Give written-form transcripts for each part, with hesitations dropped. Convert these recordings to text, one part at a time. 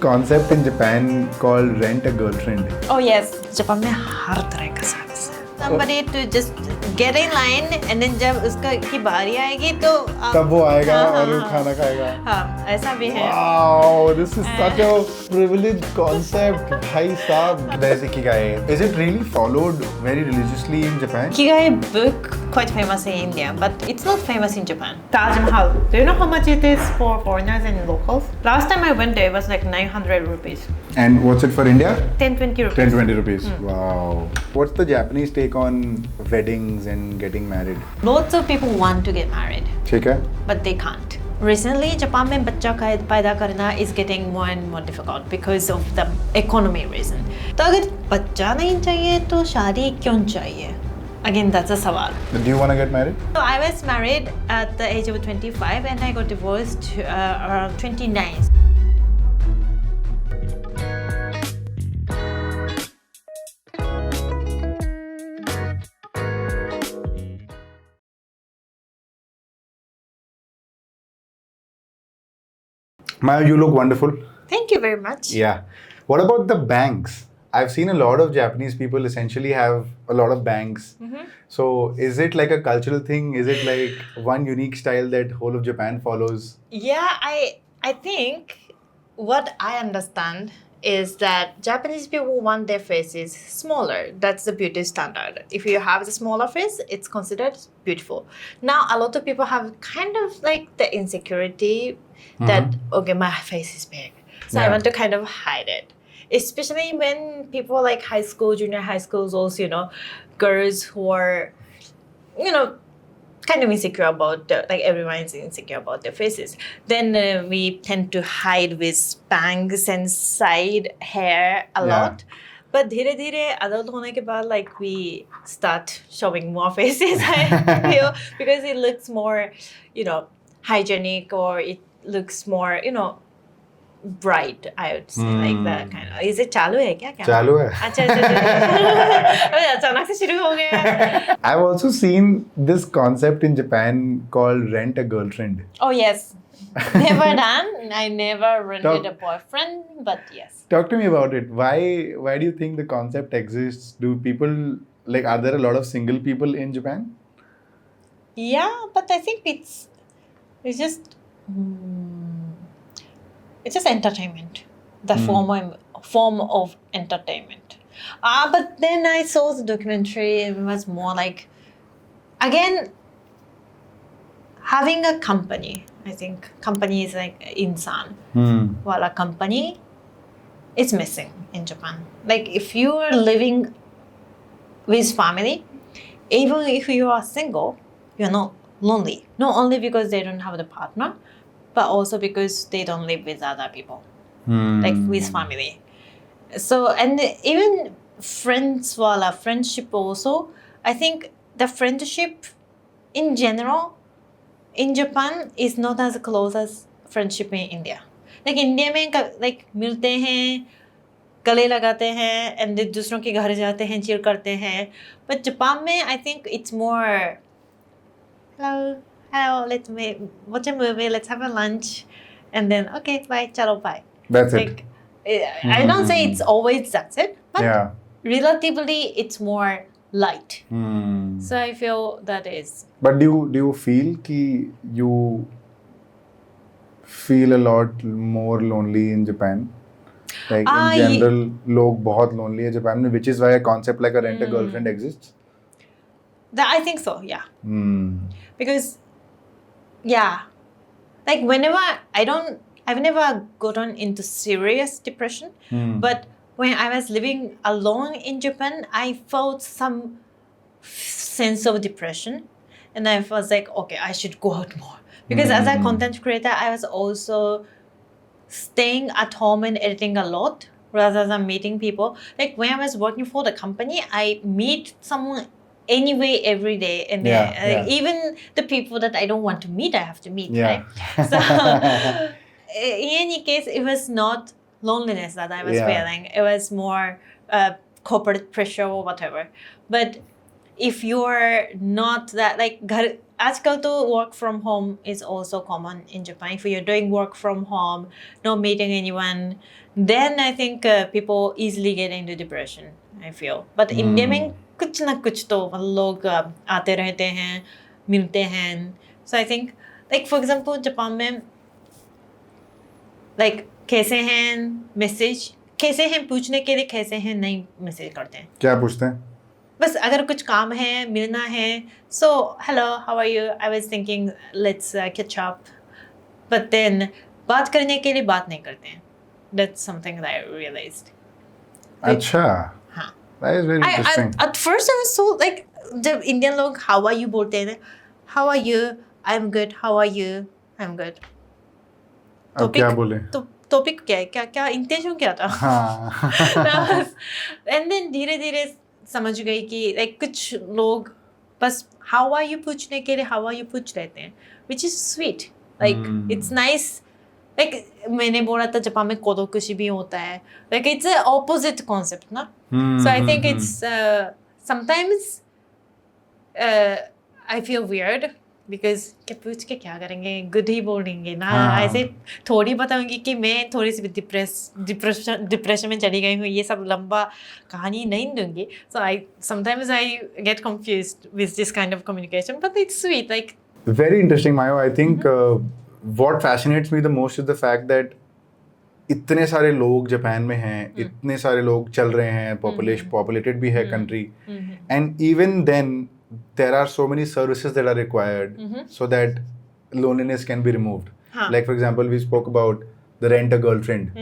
Concept in Japan called rent a girlfriend. Oh yes, Japan में हर तरह का service है. Somebody to just get in line and then जब उसका की बारी आएगी तो तब वो आएगा और वो खाना खाएगा. हाँ, ऐसा भी है. Wow, this is such a privileged concept. भाई साहब, there's Ikigai. Is it really followed very religiously in Japan? Ikigai book quite famous in India, but it's not famous in Japan. Taj Mahal. Do you know how much it is for foreigners and locals? Last time I went there, it was like 900 rupees. And what's it for India? 10-20 rupees. 10-20 rupees. Wow. What's the Japanese take on weddings and getting married? Lots of people want to get married, ठीक है? but they can't. Recently, Japan में बच्चा पैदा करना is getting more and more difficult because of the economy reason. तो अगर बच्चा नहीं चाहिए तो शादी क्यों चाहिए? Again, that's a सवाल. Do you want to get married? So I was married at the age of 25 and I got divorced around 29. Mayo, you look wonderful. Thank you very much. Yeah. What about the bangs? I've seen a lot of Japanese people essentially have a lot of bangs. Mm-hmm. So is it like a cultural thing? Is it like one unique style that whole of Japan follows? Yeah, I think what I understand is that Japanese people want their faces smaller. That's the beauty standard. If you have the smaller face, it's considered beautiful. Now, a lot of people have kind of like the insecurity that, okay, my face is big. So I want to kind of hide it. Especially when people like high school, junior high schools, also, girls who are, kind of insecure about, like everyone is insecure about their faces. Then we tend to hide with bangs and side hair a lot. But धीरे-धीरे adult होने के बाद, like we start showing more faces, I feel, because it looks more, hygienic, or it looks more, bright, I would say, like that kind of. Is it चालू है क्या? चालू है. अच्छा. अचानक से शुरू हो गया. I've also seen this concept in Japan called rent a girlfriend. Oh yes. Never done. I never rented a boyfriend, but yes. Talk to me about it. Why do you think the concept exists? Do people, like, are there a lot of single people in Japan? Yeah, but I think it's just it's just entertainment. The form of entertainment. But then I saw the documentary. It was more like, again, having a company. I think company is like insan. While a company is missing in Japan. Like if you are living with family, even if you are single, you're not lonely. Not only because they don't have the partner, but also because they don't live with other people, like with family. So, and even friends, friendship also, I think the friendship in general in Japan is not as close as friendship in India. Like India में like मिलते हैं, गले लगाते हैं, and then दूसरों के घर जाते हैं, cheer करते हैं. But Japan में, I think it's more, hello, let's watch a movie, let's have a lunch, and then, okay, bye, chalo, bye. That's like, I don't say it's always that's it, but relatively it's more light. So I feel that is. But do you feel कि you feel a lot more lonely in Japan? Like in general, लोग बहुत lonely है Japan में, which is why a concept like a rent a girlfriend exists? I think so, yeah. Because, like whenever I've never gotten into serious depression, but when I was living alone in Japan, I felt some sense of depression, and I was like, okay, I should go out more. Because as a content creator, I was also staying at home and editing a lot rather than meeting people. Like when I was working for the company, I meet someone anyway every day, and even the people that I don't want to meet, I have to meet, right? So in any case, it was not loneliness that I was feeling. It was more corporate pressure or whatever. But if you're not that, like आजकल तो work from home is also common in Japan. If you're doing work from home, not meeting anyone, then I think people easily get into depression, I feel. But India में कुछ ना कुछ तो लोग आते रहते हैं, मिलते हैं. So I think, like for example, Japan में like कैसे हैं मैसेज, कैसे हैं पूछने के लिए कैसे हैं नहीं मैसेज करते हैं. क्या पूछते हैं? बस अगर कुछ काम है, मिलना है, so hello, how are you? I was thinking let's catch up. But then बात करने के लिए बात नहीं करते हैं. That's something that I realized. अच्छा. हाँ. That is very interesting. At first I was so like जब इंडियन लोग how are you बोलते हैं, how are you? I'm good. How are you? I'm good. अब क्या बोले? तो टॉपिक क्या है, क्या इंटेंशन क्या था? हाँ. And then धीरे-धीरे समझ गई कि like कुछ लोग बस how are you पूछने के लिए how are you पूछ लेते हैं, which is sweet. Like it's nice. Like मैंने बोला था जापान में कोदो कुशी भी होता है. Like it's an opposite concept ना. So I think it's sometimes I feel weird because क्या पूछ के क्या करेंगे, good ही बोलेंगे ना. ऐसे थोड़ी बताऊंगी कि मैं थोड़ी सी डिप्रेशन में चली गई हूँ, ये सब लंबा कहानी नहीं दूंगी. So sometimes I get confused with this kind of communication, but it's sweet. Like very interesting, Mayo. I think what fascinates me the most is the fact that इतने सारे लोग जापान में हैं, इतने सारे लोग चल रहे हैं, populated भी है country, and even then there are so many services that are required so that loneliness can be removed. Like for example, we spoke about the rent a girlfriend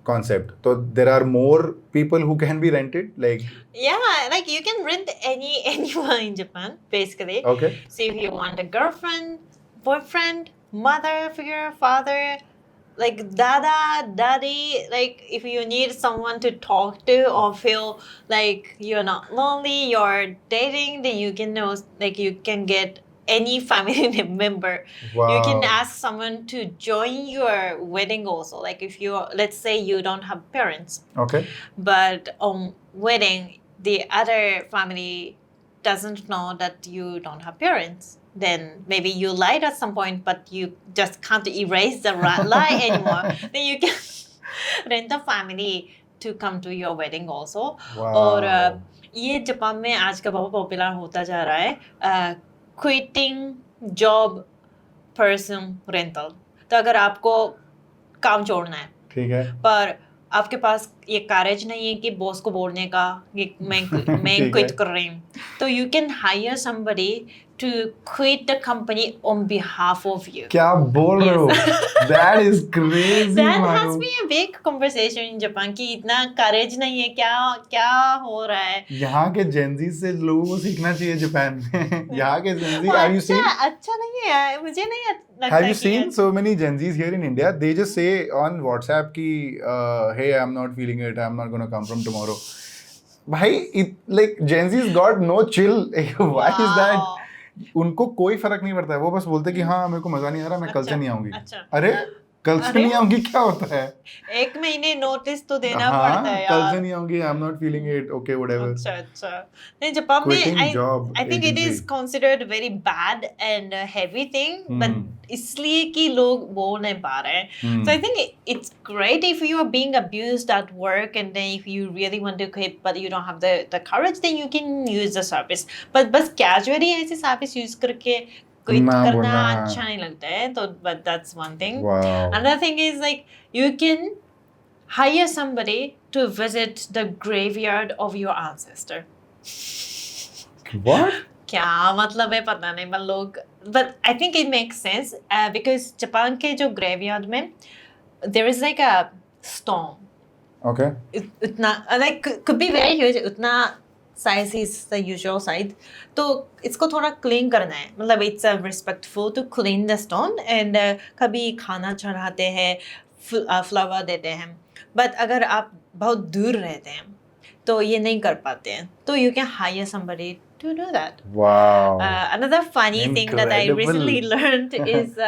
concept. So there are more people who can be rented, like like you can rent anyone in Japan basically. Okay. So if you want a girlfriend, boyfriend, mother figure, father, like dada, daddy, like if you need someone to talk to or feel like you're not lonely, you're dating, then you can know, like you can get any family member. Wow. You can ask someone to join your wedding also. Like if you, let's say you don't have parents. Okay. But on wedding, the other family doesn't know that you don't have parents. Then maybe you lied at some point, but you just can't erase the lie anymore. Then you can rent a family to come to your wedding also. Wow. और ये Japan में आजकल बहुत popular होता जा रहा है, quitting job person rental. तो अगर आपको काम छोड़ना है, ठीक है, पर आपके पास ये करेज नहीं है कि बॉस को बोलने का कि मैं क्विट कर रही हूँ, तो you can hire somebody to quit the company on behalf of you. क्या बोल रहे हो? That is crazy. That has been a big conversation in Japan कि इतना करेज नहीं है, क्या हो रहा है. यहाँ के जेंजी से लोगों को सीखना चाहिए जापान में. यहाँ के जेंजी, have you seen? अच्छा नहीं है, मुझे नहीं लगता. Have you seen so many Gen Zs here in India? They just say on WhatsApp कि hey, I'm not feeling it, I'm not gonna come from tomorrow. भाई, like Gen Zs got no chill. Why is that? उनको कोई फर्क नहीं पड़ता है, वो बस बोलते कि हाँ मेरे को मजा नहीं आ रहा, मैं कल से नहीं आऊंगी. अरे कल से नहीं आऊंगी क्या होता है? एक महीने नोटिस तो देना पड़ता है यार. कल से नहीं आऊंगी, I'm not feeling it, okay whatever. अच्छा. नहीं, जापान में I think it is considered very bad and heavy thing, but इसलिए कि लोग बोल नहीं पा रहे हैं. So I think it's great if you are being abused at work and then if you really want to quit but you don't have the courage, then you can use the service. But बस casually ऐसे service use करके quit करना अच्छा नहीं लगता है. तो but that's one thing. Wow. Another thing is like you can hire somebody to visit the graveyard of your ancestor. What? क्या मतलब है पता नहीं, पर लोग, but I think it makes sense because Japan के जो graveyard में there is like a stone. Okay. उतना like could be very huge, उतना size is the usual size. तो इसको थोड़ा clean करना है, मतलब it's respectful to clean the stone and कभी खाना चढ़ाते हैं, flower देते हैं. But अगर आप बहुत दूर रहते हैं तो ये नहीं कर पाते हैं, तो you can hire somebody to do that. Wow. Another funny thing that I recently learned is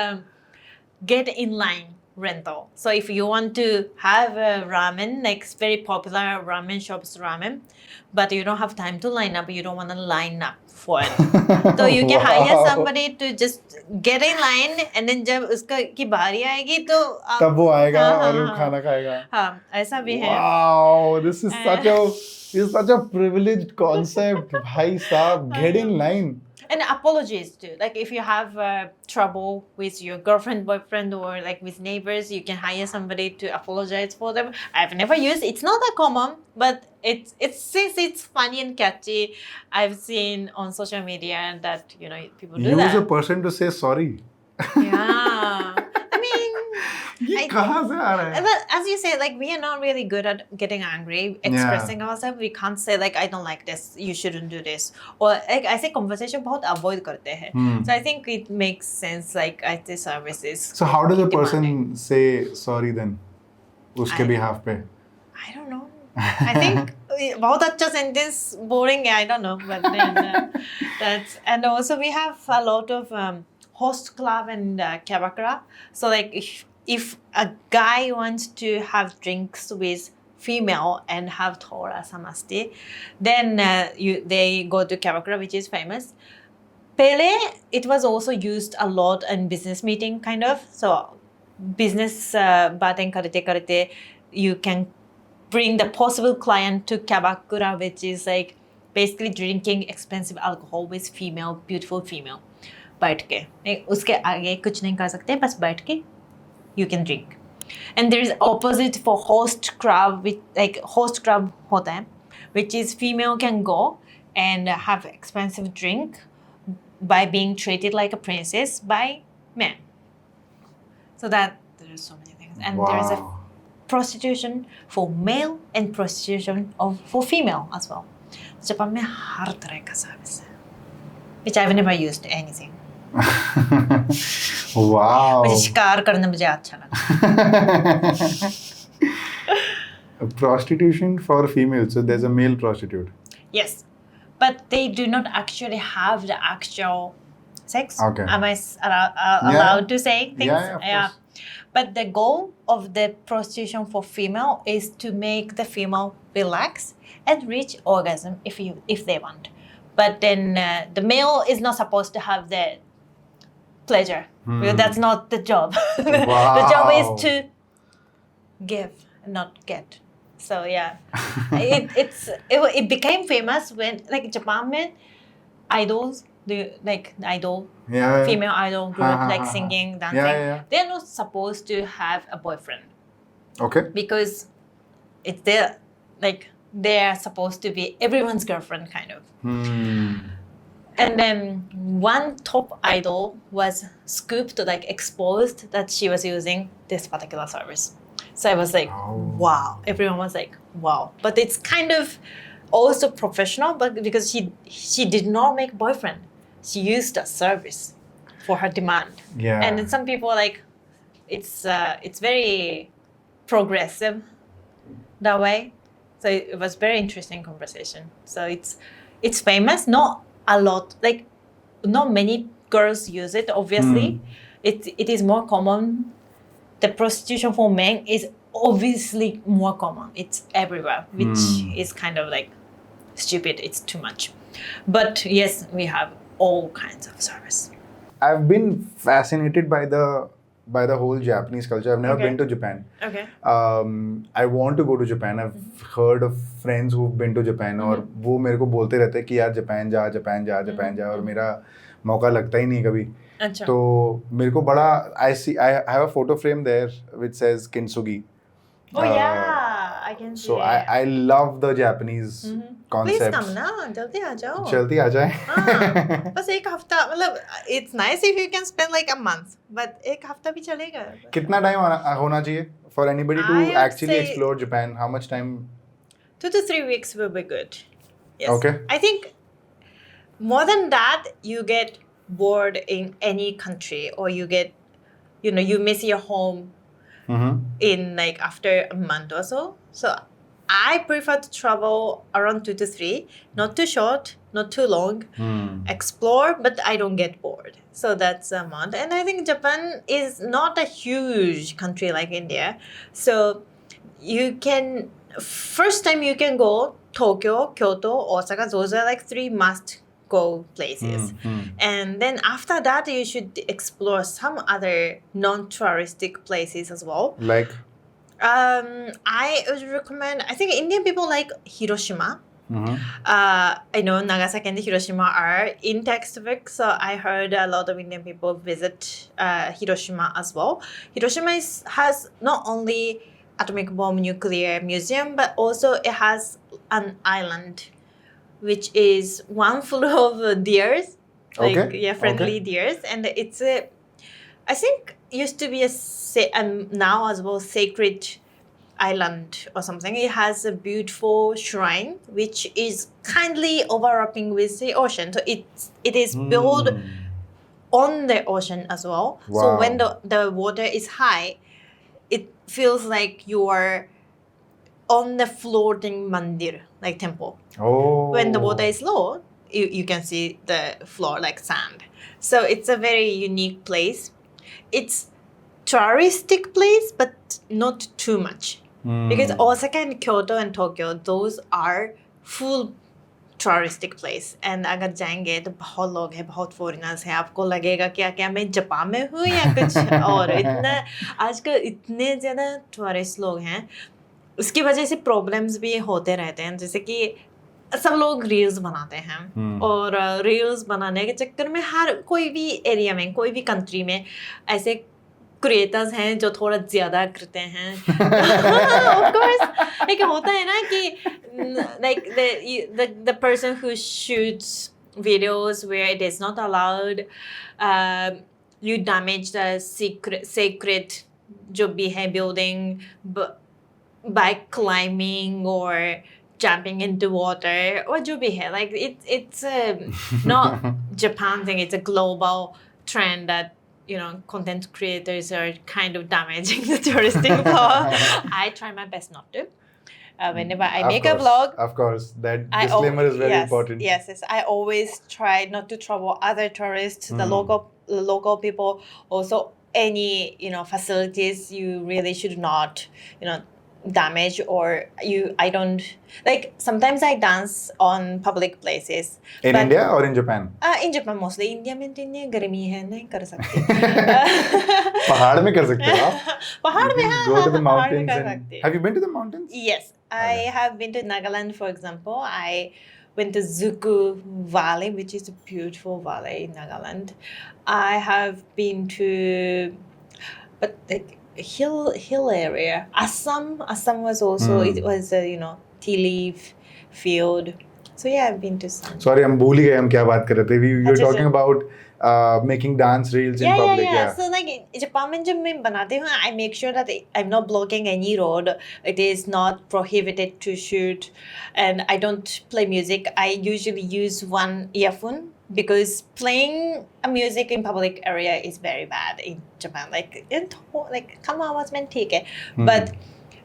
get in line rental. So if you want to have a ramen, like very popular ramen shops ramen, but you don't have time to line up, you don't want to line up for it. So you can hire Wow. somebody to just get in line and then जब उसका की बारी आएगी तो आप तब वो आएगा हाँ, और वो हाँ, खाना खाएगा. हाँ ऐसा भी है. Wow, this is such a privileged concept. भाई साहब, get in line. And apologies too. Like if you have trouble with your girlfriend, boyfriend, or like with neighbors, you can hire somebody to apologize for them. I've never used. It's not that common, but it's since it's funny and catchy. I've seen on social media that people do that. Use a person to say sorry. Yeah. I mean, ये कहाँ से आ रहा है? but as you say, like we are not really good at getting angry, expressing ourselves. We can't say like I don't like this, you shouldn't do this, or like I say conversation बहुत avoid करते हैं. So I think it makes sense like IT services. So how does a demanding. person say sorry then? उसके behalf पे? I don't know. I think बहुत अच्छा sentence boring है, I don't know, but then that's, and also we have a lot of host club and kyabakara. So like if a guy wants to have drinks with female and have Tora Samasti, then they go to kyabakara, which is famous. Pele, it was also used a lot in business meeting kind of. So business baten karete, you can bring the possible client to kyabakura, which is like basically drinking expensive alcohol with female, beautiful female. बैठ के उसके आगे कुछ नहीं कर सकते, बस बैठ के you can drink. And there is opposite for host club, with like host club होता है, which is female can go and have expensive drink by being treated like a princess by men. So that there are so many things, and there is a prostitution for male and prostitution for female as well. Japan में हर तरह का service है, which I've never used anything. Wow. मुझे शिकार करना मुझे अच्छा लगा. Prostitution for females, so there's a male prostitute. Yes, but they do not actually have the actual sex. Okay. Am I allowed to say things? Yeah, of course. But the goal of the prostitution for female is to make the female relax and reach orgasm if they want. But then the male is not supposed to have the pleasure. Because that's not the job. The job is to give, not get. So yeah, it became famous when like Japan men idols, female idol group like singing, dancing. They're not supposed to have a boyfriend. Okay. Because it's they're supposed to be everyone's girlfriend kind of. And then one top idol was scooped, like exposed that she was using this particular service. So I was like, wow. Everyone was like, wow. But it's kind of also professional, but because she did not make boyfriend. She used a service for her demand. Yeah. And then some people like, it's very progressive that way. So it was very interesting conversation. So it's famous, not a lot, like not many girls use it, obviously. It is more common. The prostitution for men is obviously more common. It's everywhere, which is kind of like stupid. It's too much. But yes, we have all kinds of service. I've been fascinated by the whole Japanese culture. I've never been to Japan. Okay. I want to go to Japan. I've heard of friends who've been to Japan और वो मेरे को बोलते रहते हैं कि यार Japan जा और मेरा मौका लगता ही नहीं कभी. अच्छा. तो मेरे को बड़ा I have a photo frame there which says Kintsugi. Oh yeah, I can see. So I love the Japanese concepts. Please come ना, जल्दी आ जाओ. जल्दी आ जाए. हाँ, बस एक हफ्ता, मतलब it's nice if you can spend like a month, but एक हफ्ता भी चलेगा. कितना टाइम होना चाहिए for anybody to actually explore Japan? How much time? 2 to 3 weeks will be good. Yes. Okay. I think more than that, you get bored in any country, or you get, you miss your home in like after a month or so. So I prefer to travel around 2 to 3, not too short, not too long. Explore, but I don't get bored. So that's a month. And I think Japan is not a huge country like India. So you can, first time you can go Tokyo, Kyoto, Osaka. Those are like 3 must go places. And then after that, you should explore some other non-touristic places as well. Like? I would recommend, I think Indian people like Hiroshima. I know Nagasaki and Hiroshima are in textbooks, so I heard a lot of Indian people visit Hiroshima as well. Hiroshima has not only atomic bomb nuclear museum, but also it has an island, which is one full of deers, friendly deers, and it's a, I think used to be now as well sacred island or something. It has a beautiful shrine which is kindly overlapping with the ocean. So it is built on the ocean as well. Wow. So when the water is high, it feels like you are on the floating mandir, like temple. Oh. When the water is low, you can see the floor like sand. So it's a very unique place. It's touristic place, but not too much. Because Osaka and Kyoto and Tokyo, those are full touristic place. And अगर जाएंगे तो बहुत लोग हैं, बहुत foreigners हैं, आपको लगेगा कि क्या मैं जापान में हूँ या कुछ और. इतना आजकल इतने ज़्यादा tourist लोग हैं, उसकी वजह से problems भी होते रहते हैं. जैसे कि सब लोग रील्स बनाते हैं और रील्स बनाने के चक्कर में हर कोई भी एरिया में, कोई भी कंट्री में ऐसे क्रिएटर्स हैं जो थोड़ा ज़्यादा करते हैं. Of course, like होता है ना कि like the person who shoots videos where it is not allowed, you damage the sacred जो भी है building by climbing or jumping into water or जो भी है. Like it's not Japan thing, it's a global trend that, you know, content creators are kind of damaging the touristic floor. I try my best not to. Whenever I make a vlog, of course, that disclaimer is very important. Yes. I always try not to trouble other tourists, the local people. Also, any, you know, facilities you really should not, you know, damage or I don't like. Sometimes I dance on public places. In India or in Japan? In Japan mostly. India में तो इतनी गर्मी है, नहीं कर सकते. पहाड़ में कर सकते हो आप? पहाड़ में हाँ. Go to the mountains and have you been to the mountains? Yes, I have been to Nagaland, for example. I went to Zuku Valley, which is a beautiful valley in Nagaland. I have been to, but like hill area. Assam was also it was a, you know, tea leaf field. So yeah, I've been to some. Sorry, I'm भूल गए हम क्या बात कर रहे थे. You're talking about making dance reels in public. Yeah. So like Japan में जब मैं बनाती हूँ, I make sure that I'm not blocking any road. It is not prohibited to shoot, and I don't play music. I usually use one earphone. Because playing a music in public area is very bad in Japan. Like come on, what's meant take it? But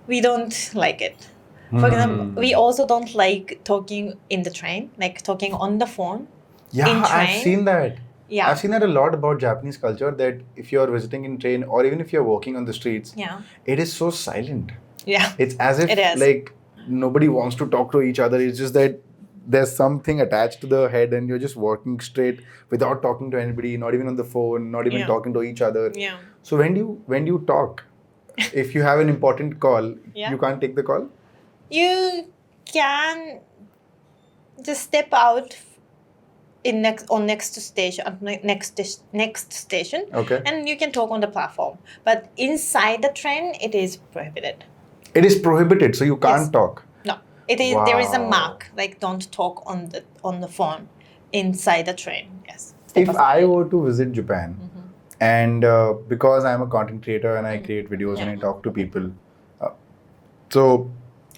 we don't like it. For example, we also don't like talking in the train, like talking on the phone. Yeah, in train. I've seen that. Yeah. I've seen that a lot about Japanese culture, that if you're visiting in train or even if you're walking on the streets, it is so silent. Yeah. It's as if like nobody wants to talk to each other. It's just that there's something attached to the head and you're just walking straight without talking to anybody, not even on the phone, not even talking to each other. Yeah. So when do you talk? If you have an important call, you can't take the call? You can just step out in next station. Okay. And you can talk on the platform. But inside the train, it is prohibited. It is prohibited, so you can't talk. No. It is. There is a mark like don't talk on the phone inside the train. Yes. If I were to visit Japan, and because I'm a content creator and I create videos and I talk to people, so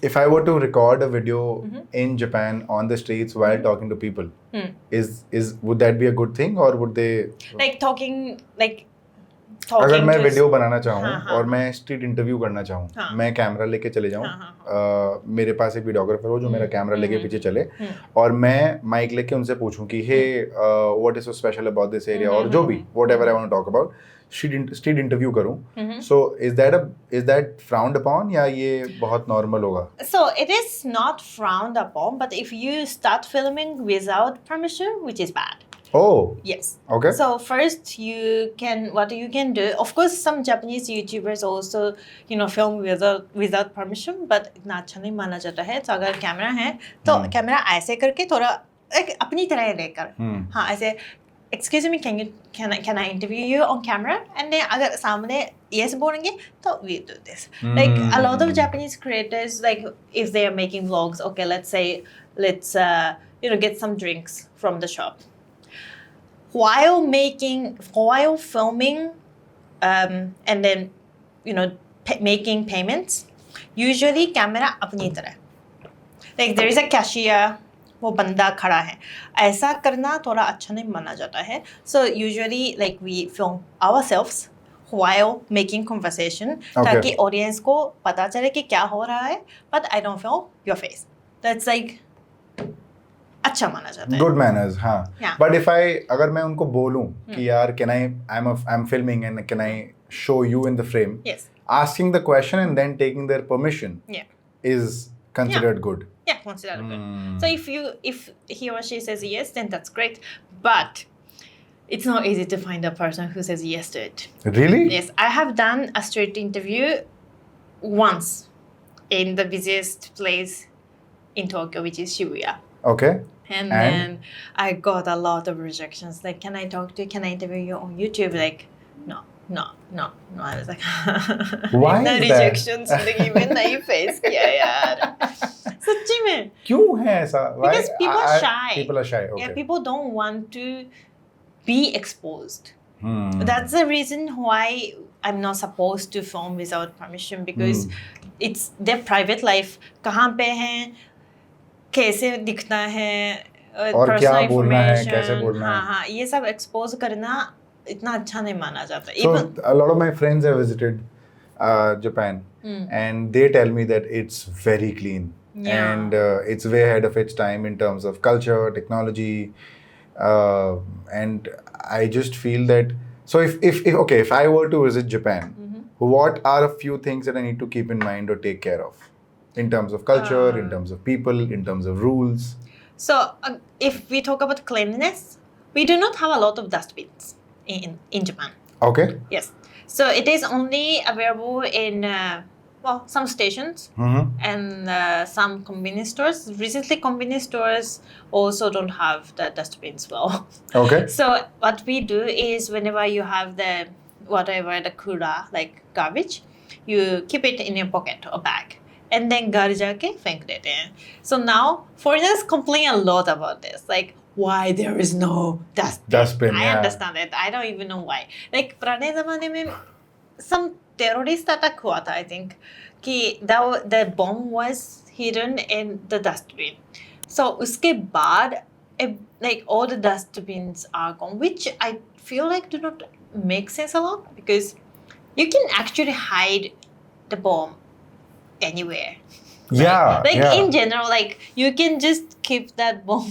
if I were to record a video in Japan on the streets while talking to people, would that be a good thing, or would they like talking like अगर मैं to- video बनाना चाहूँ हाँ, हाँ, और मैं street interview करना चाहूँ, हाँ। मैं कैमरा लेके चले जाऊँ, हाँ, मेरे पास एक वीडियोग्राफर हो जो मेरा कैमरा लेके पीछे चले हम्म, और मैं माइक लेके उनसे पूछूं कि hey what is so special about this area और जो भी whatever I want to talk about street interview करूँ. So is that frowned upon या ये बहुत नॉर्मल होगा? So it is not frowned upon, but if you start filming without permission, which is bad. Oh, Yes. okay. So first what you can do, of course some Japanese YouTubers also, film without permission, but इतना अच्छा नहीं माना जाता है. तो अगर camera है तो कैमरा ऐसे करके थोड़ा एक अपनी तरह लेकर, हाँ ऐसे excuse me, can I interview you on camera? And then अगर सामने yes बोलेंगे तो we do this. Like a lot of Japanese creators, like if they are making vlogs, okay, let's get some drinks from the shop. While filming, and then making payments, usually camera अपनी तरह. Like there is a cashier, वो बंदा खड़ा है, ऐसा करना थोड़ा अच्छा नहीं माना जाता है. So usually like we film ourselves while making conversation, ताकि audience को पता चले कि क्या हो रहा है, but I don't film your face. That's like अच्छा माना जाता है. Good manners, हाँ. Yeah. But if अगर मैं उनको बोलूँ कि यार I'm filming and can I show you in the frame? Yes. Asking the question and then taking their permission is considered good. Yeah, considered good. So if he or she says yes, then that's great. But it's not easy to find a person who says yes to it. Really? Yes, I have done a street interview once in the busiest place in Tokyo, which is Shibuya. Okay. And then I got a lot of rejections. Like, can I interview you on YouTube? Like, no. I was like, why इतना is rejections जिंदगी में नहीं face किया यार. सच्ची में. क्यों है ऐसा? Because people are shy. People are shy. Okay. Yeah, people don't want to be exposed. That's the reason why I'm not supposed to film without permission, because it's their private life. कहाँ पे हैं, कैसे दिखना है, और क्या personal बोलना है, information, कैसे बोलना है. हाँ, ये सब expose करना इतना अच्छा नहीं माना जाता. So a lot of my friends have visited Japan and they tell me that it's very clean. Yeah. And it's way ahead of its time in terms of culture, technology, and I just feel that. So if I were to visit Japan, what are a few things that I need to keep in mind or take care of in terms of culture, in terms of people, in terms of rules? So if we talk about cleanliness, we do not have a lot of dustbins in Japan. Okay. Yes. So it is only available in some stations and some convenience stores. Recently, convenience stores also don't have the dustbins well. Okay. So what we do is whenever you have the kura, like garbage, you keep it in your pocket or bag. And then घर जाके फेंक देते हैं. So now foreigners complain a lot about this. Like, why there is no dustbin? I understand it. I don't even know why. Like पुराने ज़माने में some terrorist attack हुआ था, I think, कि the bomb was hidden in the dustbin. So उसके बाद like all the dustbins are gone, which I feel like do not make sense a lot, because you can actually hide the bomb anywhere. Yeah. Like in general, like you can just keep that bomb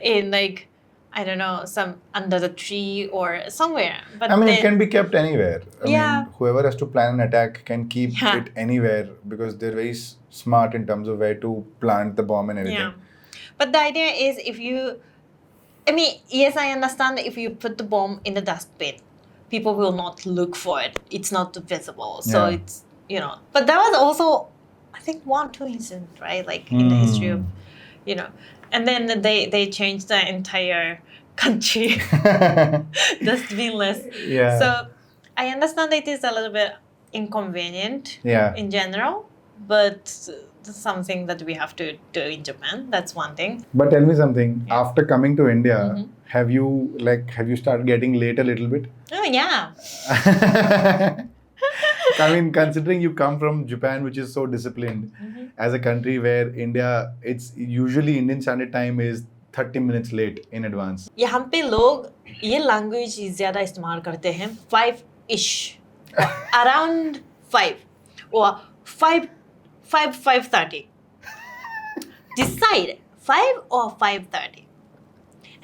in like, I don't know, some under the tree or somewhere. But I mean, it can be kept anywhere. I mean, whoever has to plan an attack can keep it anywhere because they're very smart in terms of where to plant the bomb and everything. Yeah. But the idea is yes, I understand that if you put the bomb in the dustbin, people will not look for it. It's not visible. So it's, but that was also, I think, 1-2 incidents, right? Like in the history of, and then they changed the entire country dustbinless. Yeah. So I understand that it is a little bit inconvenient in general, but something that we have to do in Japan. That's one thing. But tell me something. Yeah. After coming to India, have you started getting late a little bit? Oh yeah. I mean, considering you come from Japan, which is so disciplined, as a country where India, it's usually Indian Standard Time is 30 minutes late in advance. यहाँ पे लोग ये language ज़्यादा इस्तेमाल करते हैं 5 5-ish, around 5 or 5:30. Decide 5 or 5:30.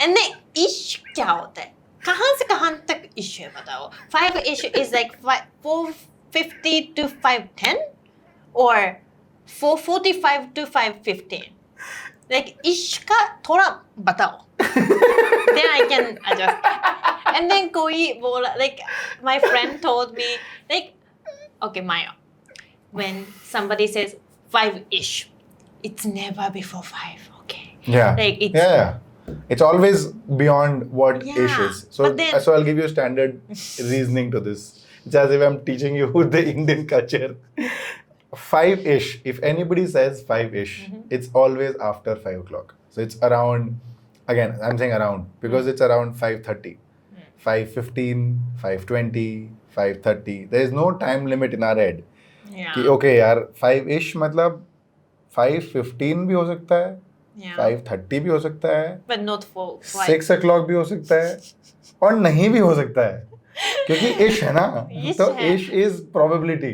And then ish क्या होता है? कहाँ से कहाँ तक ish है बताओ? 5-ish is like 4:50 to 5:10 or 4:45 to 5:15. Like ish का थोड़ा बताओ. Then I can adjust. And then कोई बोला, like my friend told me, like, okay, Mayo, when somebody says 5-ish, it's never before 5, okay? Yeah. Like it's yeah. It's always beyond what Yeah, ish is. So, but then- so I'll give you a standard reasoning to this. It's as if I'm teaching you the Indian culture. 5-ish. If anybody says 5-ish, it's always after 5 o'clock. So it's around, again, I'm saying around because it's around 5:30, 5:15, 5:20, 5:30. There is no time limit in our head. yeah. कि okay यार 5-ish मतलब 5:15 भी हो सकता है, Yeah. 5:30 भी हो सकता है, But not for 5. 6 o'clock भी हो सकता है और नहीं भी हो सकता है क्योंकि ish है ना Ish तो है. ish is probability.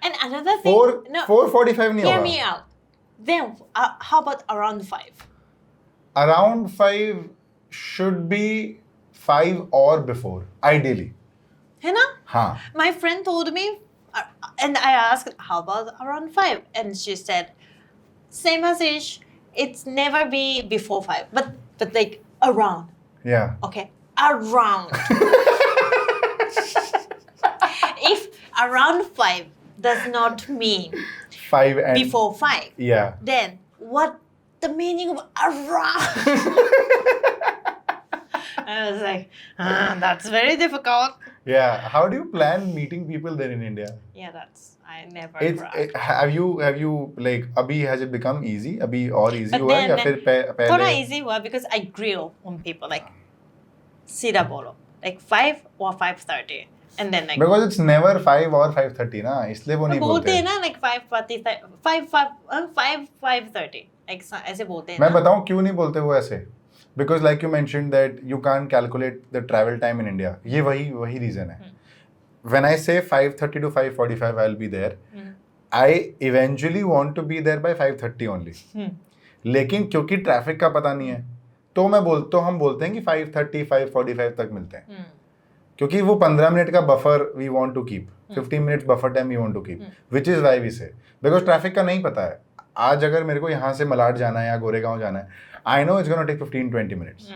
And another thing, 4:45 नहीं hear होगा. me out. Then how about around 5? Around 5 should be 5 or before, ideally. है ना? हाँ. My friend told me, and I asked, how about around 5? And she said, same as ish, it's never be before 5, but like around. Yeah. Okay, around. If around 5 does not mean 5 and before 5, yeah. then what the meaning of around? I was like, that's very difficult. Yeah. How do you plan meeting people then in India? Yeah, I never It's tried. have you like abhi has it become easy? Abhi और easy But हुआ है या then- फिर थोड़ा पहले? easy हुआ because I grill on people like सीधा बोलो like 5 or 5:30 and then like Because it's never 5 or 5:30 ना इसलिए वो नहीं बोलते बोलते. हैं ना like 5:30 like ऐसे बोलते हैं मैं ना. बताऊं क्यों नहीं बोलते वो ऐसे? Because like you mentioned that you can't calculate the travel time in India. ये वही reason है. When I say 5:30 to 5:45 I'll be there. I eventually want to be there by 5:30 only. लेकिन क्योंकि ट्रैफिक का पता नहीं है तो हम बोलते हैं कि 5:30 5:45 तक मिलते हैं क्योंकि वो 15 मिनट का buffer we want to keep 15 minutes buffer time we want to keep which is why we say because traffic का नहीं पता है. आज अगर मेरे को यहाँ से मलाड जाना है या गोरेगांव जाना है I know it's gonna take 15-20 minutes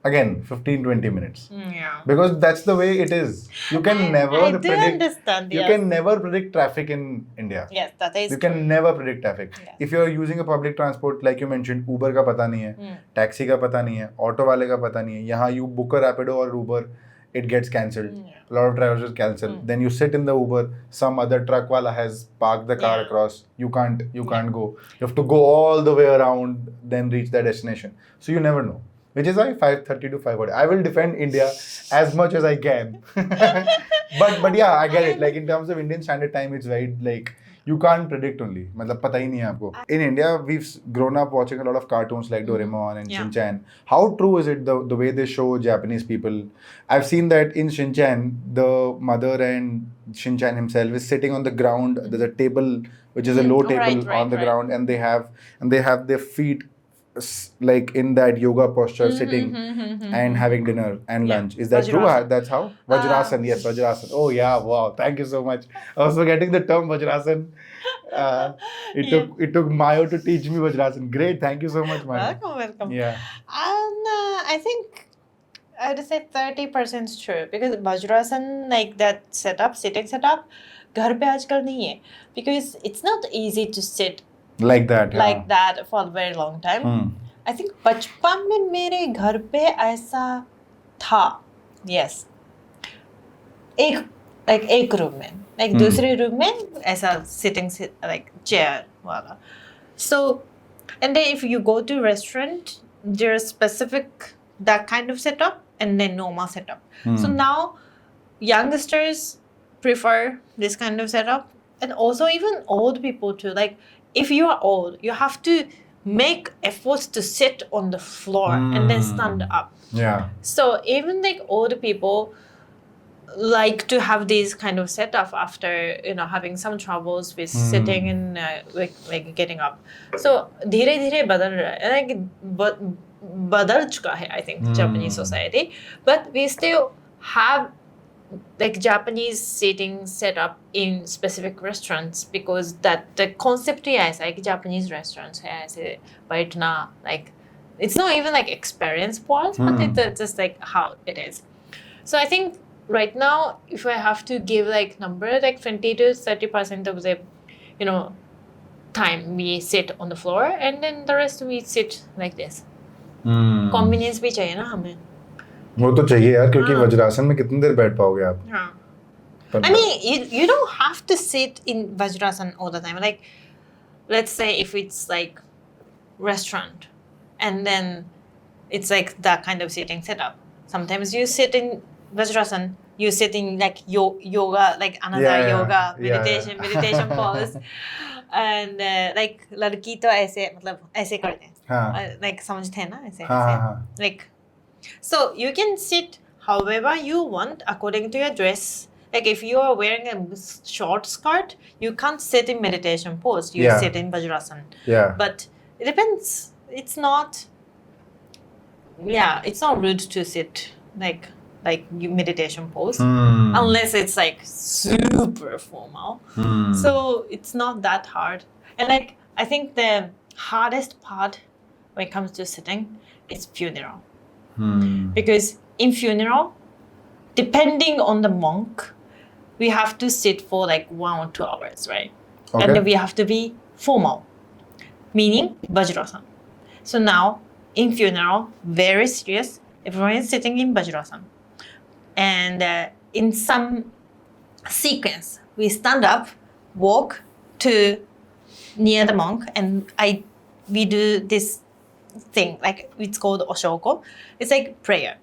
again 15-20 minutes Yeah. because that's the way it is. You can never I do predict understand. you Yes. can never predict traffic in India. Yes, that is You can never predict traffic. Yeah. If you are using a public transport like you mentioned, Uber का पता नहीं है, taxi का पता नहीं है, auto वाले का पता नहीं है. यहाँ you book a Rapido or Uber, it gets cancelled. A lot of drivers just cancel. Then you sit in the Uber, some other truck wala has parked the car Yeah. across. You can't go. You have to go all the way around, then reach the destination. So you never know. Which is why 5:30 to 5:40. I will defend India as much as I can. but yeah, I get it. Like in terms of Indian standard time, it's very like you can't predict only. मतलब पता ही नहीं है आपको. In India, we've grown up watching a lot of cartoons like Doraemon and Yeah. Shin-chan. How true is it the way they show Japanese people? I've seen that in Shin-chan, the mother and Shin-chan himself is sitting on the ground. There's a table which is a low table Right, on the right. ground, and they have their feet like in that yoga posture sitting and having dinner and Yeah. lunch. Is that true? Vajrasan. That's how? Vajrasan, yes, Vajrasan. Oh yeah, wow. Thank you so much. I was forgetting the term Vajrasan. It took Mayo to teach me Vajrasan. Great, thank you so much, Mayo. Welcome. Yeah. I think I would say 30% true because Vajrasan like that sitting setup घर पे आजकल नहीं है because it's not easy to sit Like that. like that for a very long time. I think बचपन में मेरे घर पे ऐसा था. Yes. एक रूम में like दूसरे रूम में ऐसा sitting like chair वाला. So and then if you go to restaurant there's specific that kind of setup and then normal setup. So now youngsters prefer this kind of setup and also even old people too. Like if you are old, you have to make efforts to sit on the floor and then stand up. Yeah. So even like old people, like to have these kind of setup after having some troubles with sitting and like getting up. So धीरे धीरे बदल रहा है, like बदल चुका है, I think, Japanese society, but we still have like Japanese seating setup in specific restaurants, because that the concept ही ऐसा है कि Japanese restaurants है ऐसे बैठना, like it's not even like experience pause, but it's just like how it is. So I think right now, if I have to give like number, like 20 to 30% of the time we sit on the floor, and then the rest we sit like this. Convenience भी चाहिए ना हमें. वो तो चाहिए यार, क्योंकि वज्रासन में कितनी देर बैठ पाओगे आप? हाँ. I mean, you don't have to sit in Vajrasan all the time. Like, let's say if it's like restaurant, and then it's like that kind of seating setup. Sometimes you sit in Vajrasan, you sit in like yoga, like another yoga meditation pose, and like लड़की तो ऐसे मतलब ऐसे करते हैं, like समझते हैं ना ऐसे, like. So you can sit however you want according to your dress. Like if you are wearing a short skirt, you can't sit in meditation pose. You sit in Vajrasan. Yeah. But it depends. It's not rude to sit like meditation pose, unless it's like super formal. So it's not that hard. And like I think the hardest part when it comes to sitting is funeral. Because in funeral, depending on the monk, we have to sit for like 1 or 2 hours, right? Okay. And then we have to be formal, meaning Vajrasan. So now in funeral, very serious, everyone is sitting in Vajrasan. And in some sequence, we stand up, walk to near the monk, and we do this thing, like it's called oshoko. It's like prayer.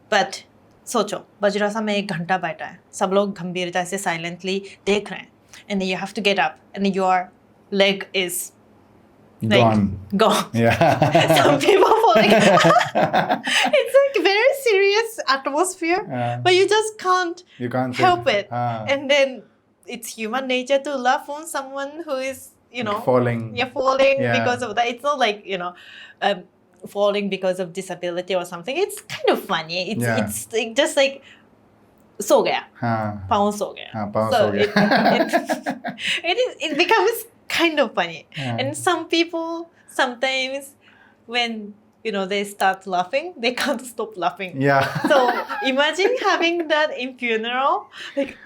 But सोचो वज्रासन में 1 घंटा बैठा है, सब लोग गंभीरता से silently देख रहे हैं, and then you have to get up and your leg is like gone. Yeah. Some people fall like it's like very serious atmosphere, but you just can't help it. And then it's human nature to laugh on someone who is falling. Falling because of that. It's not like falling because of disability or something. It's kind of funny. It's like, just like सो गया, पाँव सो गया. So it becomes kind of funny. And some people sometimes when they start laughing, they can't stop laughing. So imagine having that in funeral, like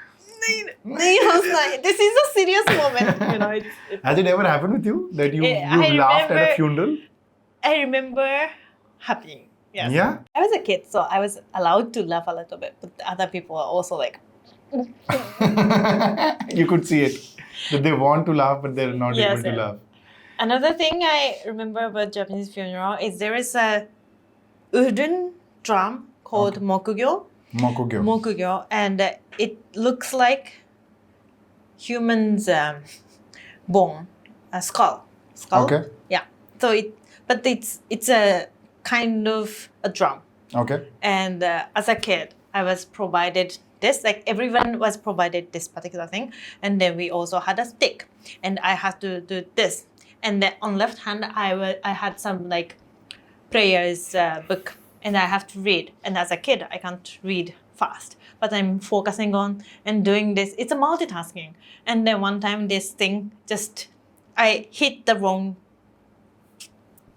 this is a serious moment. Has it ever happened with you that you laughed at a funeral? I remember happening. Yes. Yeah? I was a kid, so I was allowed to laugh a little bit, but other people are also like... You could see it. That they want to laugh, but they're not able to laugh. Another thing I remember about Japanese funeral is there is a wooden drum called mokugyo. Mokugyo. And it looks like human's bone, a skull. Okay. Yeah. So it's a kind of a drum. Okay. And as a kid, I was provided this, like everyone was provided this particular thing. And then we also had a stick and I had to do this. And then on left hand, I had some like prayers book and I have to read. And as a kid, I can't read fast, but I'm focusing on and doing this. It's a multitasking. And then one time this thing I hit the wrong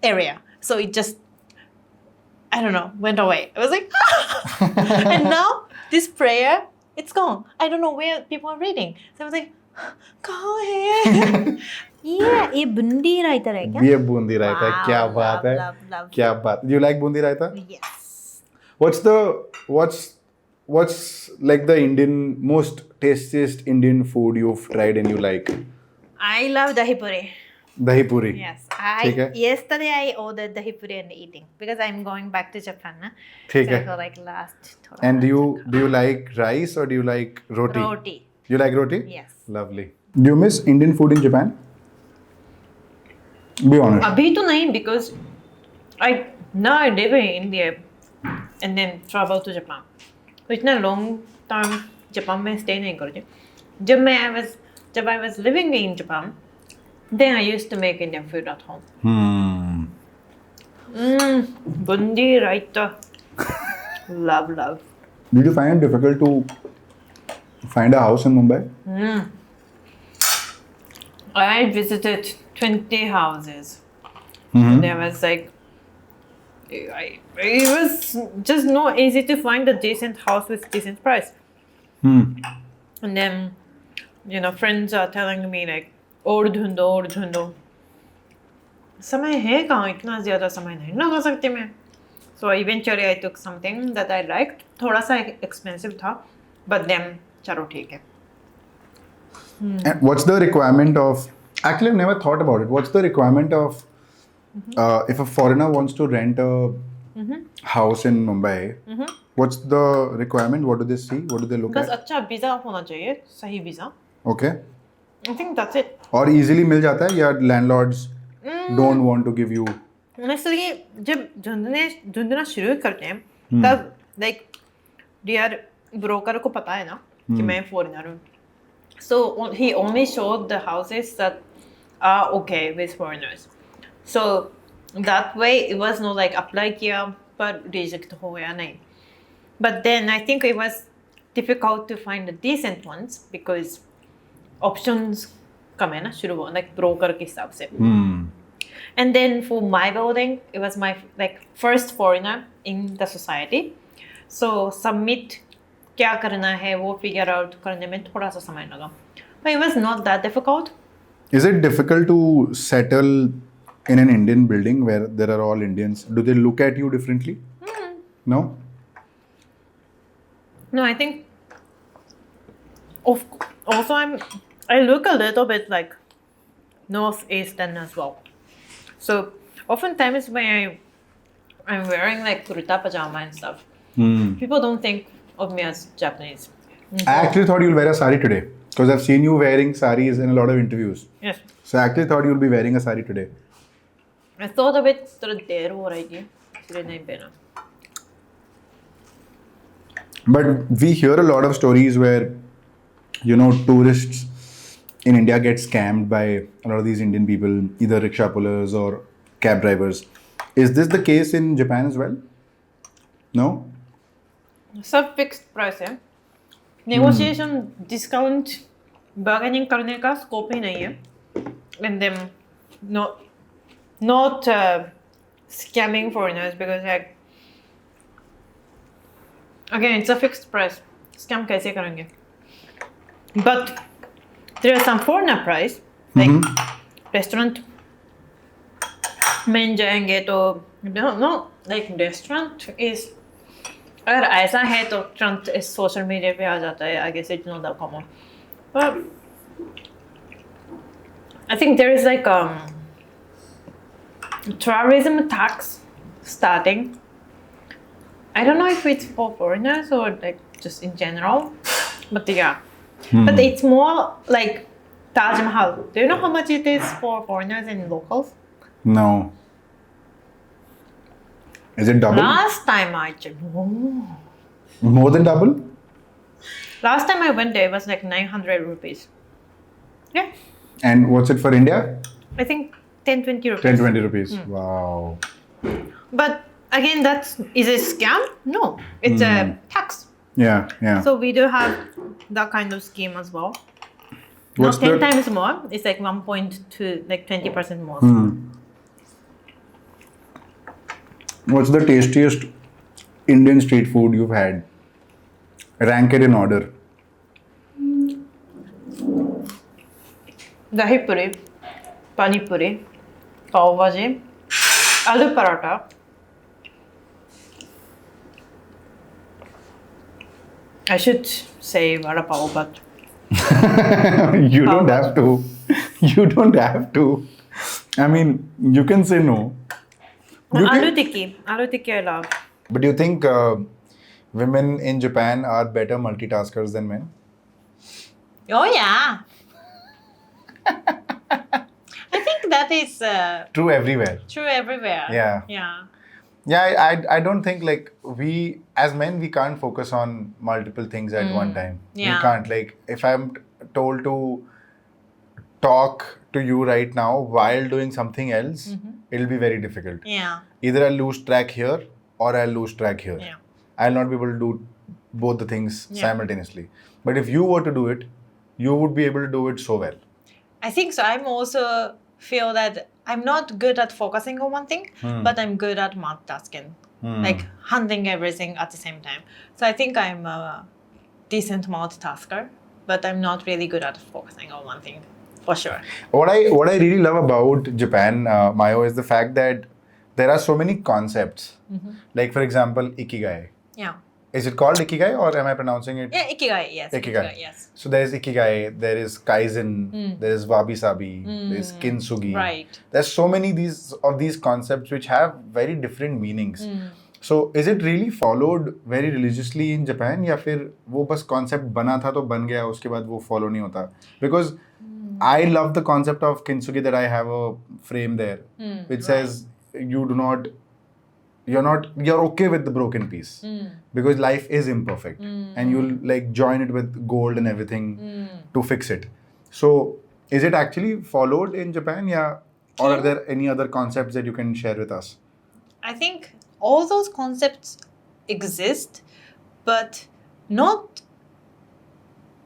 area. So it just, I don't know, went away. I was like, and now this prayer, it's gone. I don't know where people are reading. So I was like, कहाँ है? ये बूंदी रायता है क्या? ये बूंदी रायता है, क्या बात है? क्या बात? Do you like boondi raita? Yes. What's like the most tastiest Indian food you've tried and you like? I love dahi puri. Dahi puri. Yes. Yesterday I ordered dahi puri and eating because I'm going back to Japan. So I feel like last. And do you like rice or do you like roti? Roti. You like roti? Yes. Lovely. Do you miss Indian food in Japan? Be honest. Abhi to nahi, because now I live in India and then travel to Japan. So it's a long time Japan में stay नहीं करूँगी. जब I was living in Japan, then I used to make Indian food at home. Bundi raita. Love. Did you find it difficult to find a house in Mumbai? I visited 20 houses. There was like, it was just not easy to find a decent house with decent price. And then, friends are telling me like, और ढूंढो. समय है कहाँ इतना ज़्यादा समय नहीं लगा सकती मैं. So eventually I took something that I liked. थोड़ा सा expensive था, but then चलो ठीक है. And what's the requirement of? Actually, I've never thought about it. What's the requirement of if a foreigner wants to rent a house in Mumbai? What's the requirement? What do they see? What do they look बस at? अच्छा visa होना चाहिए, सही visa. Okay. I think that's it. और easily मिल जाता है या landlords don't want to give you? Honestly, जब ढूंढना शुरू करते हैं, तब like their broker को पता है ना कि मैं foreigner हूँ. So he only showed the houses that are okay with foreigners. So that way it was not like apply किया पर reject हो गया नहीं. But then I think it was difficult to find the decent ones because options कम है ना शुरू हुआ like broker के हिसाब से. And then for my building, it was my like first foreigner in the society. So submit क्या करना है वो figure out करने में थोड़ा सा समय लगा. But it was not that difficult. Is it difficult to settle in an Indian building where there are all Indians? Do they look at you differently? No? No, I think also I look a little bit like Northeastern as well. So oftentimes when I'm wearing like kurta pajama and stuff, people don't think of me as Japanese. I actually thought you'll wear a sari today because I've seen you wearing saris in a lot of interviews. Yes. So I actually thought you'll be wearing a sari today. I thought of it थोड़ा देर हो रही थी, इसलिए नहीं पहना. But we hear a lot of stories where, tourists in India get scammed by a lot of these Indian people, either rickshaw pullers or cab drivers. Is this the case in Japan as well? No? सब fixed price है. Negotiation, discount, bargaining करने का scope ही नहीं है. And then not scamming foreigners because like again it's a fixed price. Scam कैसे करेंगे? But there are some foreigner price like restaurant में जाएंगे तो no like restaurant is अगर ऐसा है तो तुरंत इस सोशल मीडिया पे आ जाता है. I guess it's not that common. But I think there is like tourism tax starting. I don't know if it's for foreigners or like just in general, but yeah. But it's more like Taj Mahal. Do you know how much it is for foreigners and locals? No. Is it double? Last time I checked, More than double? last time I went there it was like 900 rupees. Yeah, And what's it for India? I think 10-20 rupees. 10-20 rupees. Wow. But again, is a scam? No, it's a tax. Yeah. So we do have that kind of scheme as well. What's Not 10 the- times more. It's like 1.2, like 20% more. What's the tastiest Indian street food you've had? Rank it in order. Dahi puri, pani puri, pav bhaji, aloo paratha. I should say vada pav, but You don't have to. You don't have to. I mean, you can say no. aloo tikki I love. But do you think women in Japan are better multitaskers than men? Oh yeah. I think that is True everywhere. true everywhere. Yeah. Yeah. Yeah, I don't think like we as men we can't focus on multiple things at one time. Yeah. We can't. Like if I'm told to talk to you right now while doing something else, it'll be very difficult. Yeah. Either I'll lose track here or I'll lose track here. Yeah. I'll not be able to do both the things Yeah. simultaneously. But if you were to do it, you would be able to do it so well. I think so. I'm also feel that I'm not good at focusing on one thing, but I'm good at multitasking, like handling everything at the same time. So I think I'm a decent multitasker, but I'm not really good at focusing on one thing, for sure. What I really love about Japan, Mayo, is the fact that there are so many concepts. Like for example, Ikigai. Yeah. Is it called Ikigai or am I pronouncing it? Yeah, Ikigai, yes. Ikigai. Yes. So there is Ikigai, there is Kaizen, there is Wabi Sabi, there is Kintsugi. Right. There's so many of these concepts which have very different meanings. So is it really followed very religiously in Japan या फिर वो बस concept बना था तो बन गया उसके बाद वो follow नहीं होता? Because I love the concept of Kintsugi that I have a frame there which says you're okay with the broken piece because life is imperfect and you'll like join it with gold and everything to fix it. So is it actually followed in Japan, or are there any other concepts that you can share with us? I think all those concepts exist, but not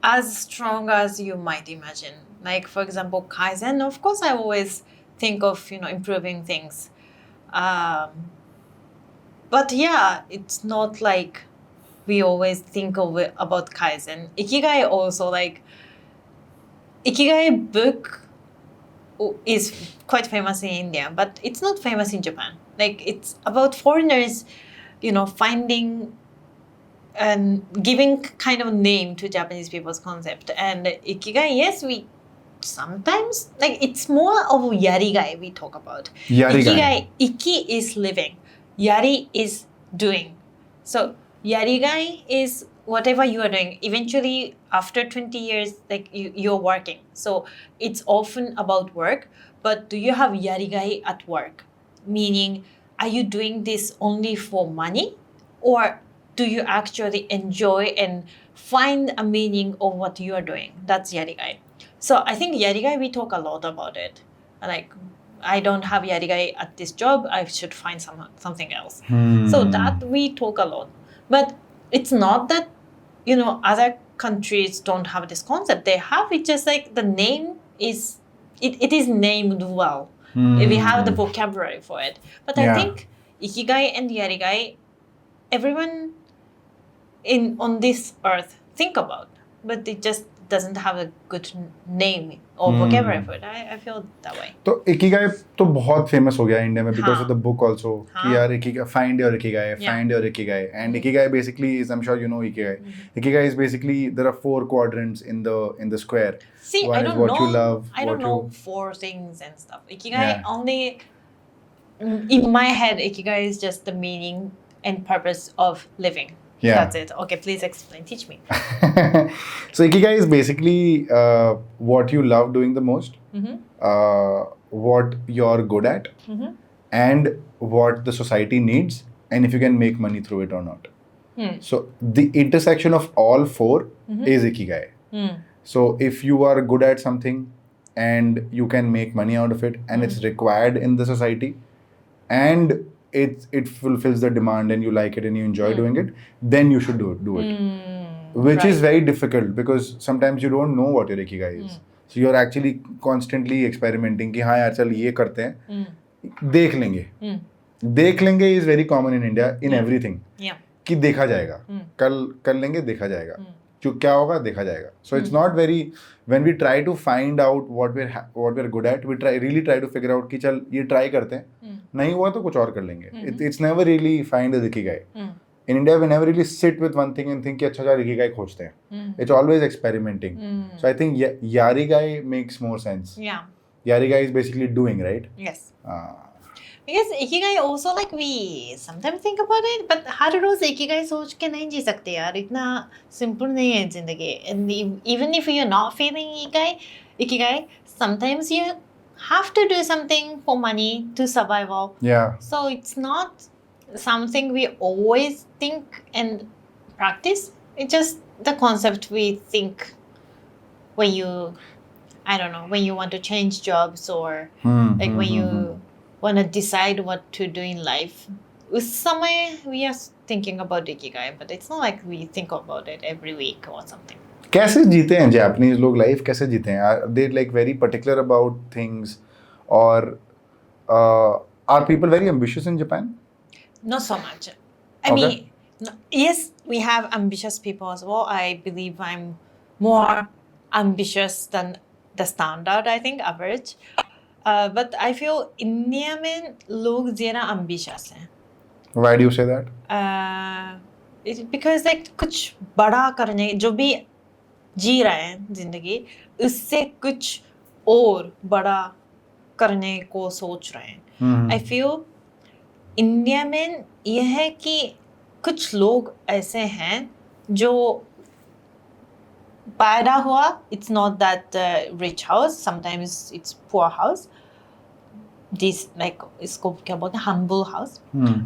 as strong as you might imagine. Like for example, Kaizen, of course I always think of improving things. But yeah, it's not like we always think of it about Kaizen. Ikigai also, like, Ikigai book is quite famous in India, but it's not famous in Japan. Like, it's about foreigners, finding and giving kind of name to Japanese people's concept. And Ikigai, yes, we sometimes, like, it's more of Yarigai we talk about. Yarigai. Iki is living. Yari is doing. So Yarigai is whatever you are doing. Eventually, after 20 years, like you're working. So it's often about work. But do you have Yarigai at work? Meaning, are you doing this only for money? Or do you actually enjoy and find a meaning of what you are doing? That's Yarigai. So I think Yarigai, we talk a lot about it. Like, I don't have Yarigai at this job, I should find something else. So that we talk a lot. But it's not that, other countries don't have this concept. They have it, just like the name is, it is named well. We have the vocabulary for it. But I think Ikigai and Yarigai, everyone on this earth think about, but it just doesn't have a good name or vocabulary for it. I feel that way. तो Ikigai तो बहुत famous हो गया India में because of the book also कि यार Ikigai, find your Ikigai, and Ikigai basically is, I'm sure you know Ikigai. Ikigai is basically, there are 4 quadrants in the square. See, One I is don't what know. you love, I don't what know you 4 things and stuff. Ikigai only, in my head, Ikigai is just the meaning and purpose of living. Yeah. That's it. Okay, please explain. Teach me. So Ikigai is basically what you love doing the most, what you're good at, and what the society needs, and if you can make money through it or not. So the intersection of all 4 is Ikigai. So if you are good at something and you can make money out of it and it's required in the society and it fulfills the demand and you like it and you enjoy doing it, then you should do it. Which is very difficult because sometimes you don't know what your Ikigai is. So you're actually constantly experimenting कि हाँ यार चल ये करते हैं, देख लेंगे is very common in India in everything. कि देखा जाएगा, कल कर लेंगे देखा जाएगा, क्या होगा देखा जाएगा. So it's not very, when we try to find out what we're good at, we really try to figure out कि चल ये try करते हैं, नहीं हुआ तो कुछ और कर लेंगे. It's never really find a Ikigai. In India, we never really sit with one thing and think कि अच्छा यार Ikigai खोजते हैं. It's always experimenting. So I think Yarigai makes more sense. Yeah. Yarigai is basically doing, right? Yes. Because Ikigai also, like, we sometimes think about it, but her rose Ikigai सोच के नहीं जी सकते यार, इतना simple नहीं है जिंदगी. And even if you're not feeling Ikigai, sometimes you have to do something for money to survival. Yeah. So it's not something we always think and practice. It's just the concept we think when you, I don't know, when you want to change jobs or like when you want to decide what to do in life. With somewhere we are thinking about Ikigai, but it's not like we think about it every week or something. कैसे जीते हैं Japanese लोग life कैसे जीते हैं they like very particular about things और are people very ambitious in Japan Not so much. I mean, yes, we have ambitious people as well. I believe I'm more ambitious than the standard, I think, average. But I feel India में लोग ज़्यादा ambitious हैं. Why do you say that Because like कुछ बड़ा करने जो भी जी रहे हैं जिंदगी उससे कुछ और बड़ा करने को सोच रहे हैं. I feel इंडिया में यह है कि कुछ लोग ऐसे हैं जो पैदा हुआ it's not that rich house, sometimes it's poor house, this like इसको क्या बोलते हैं humble house,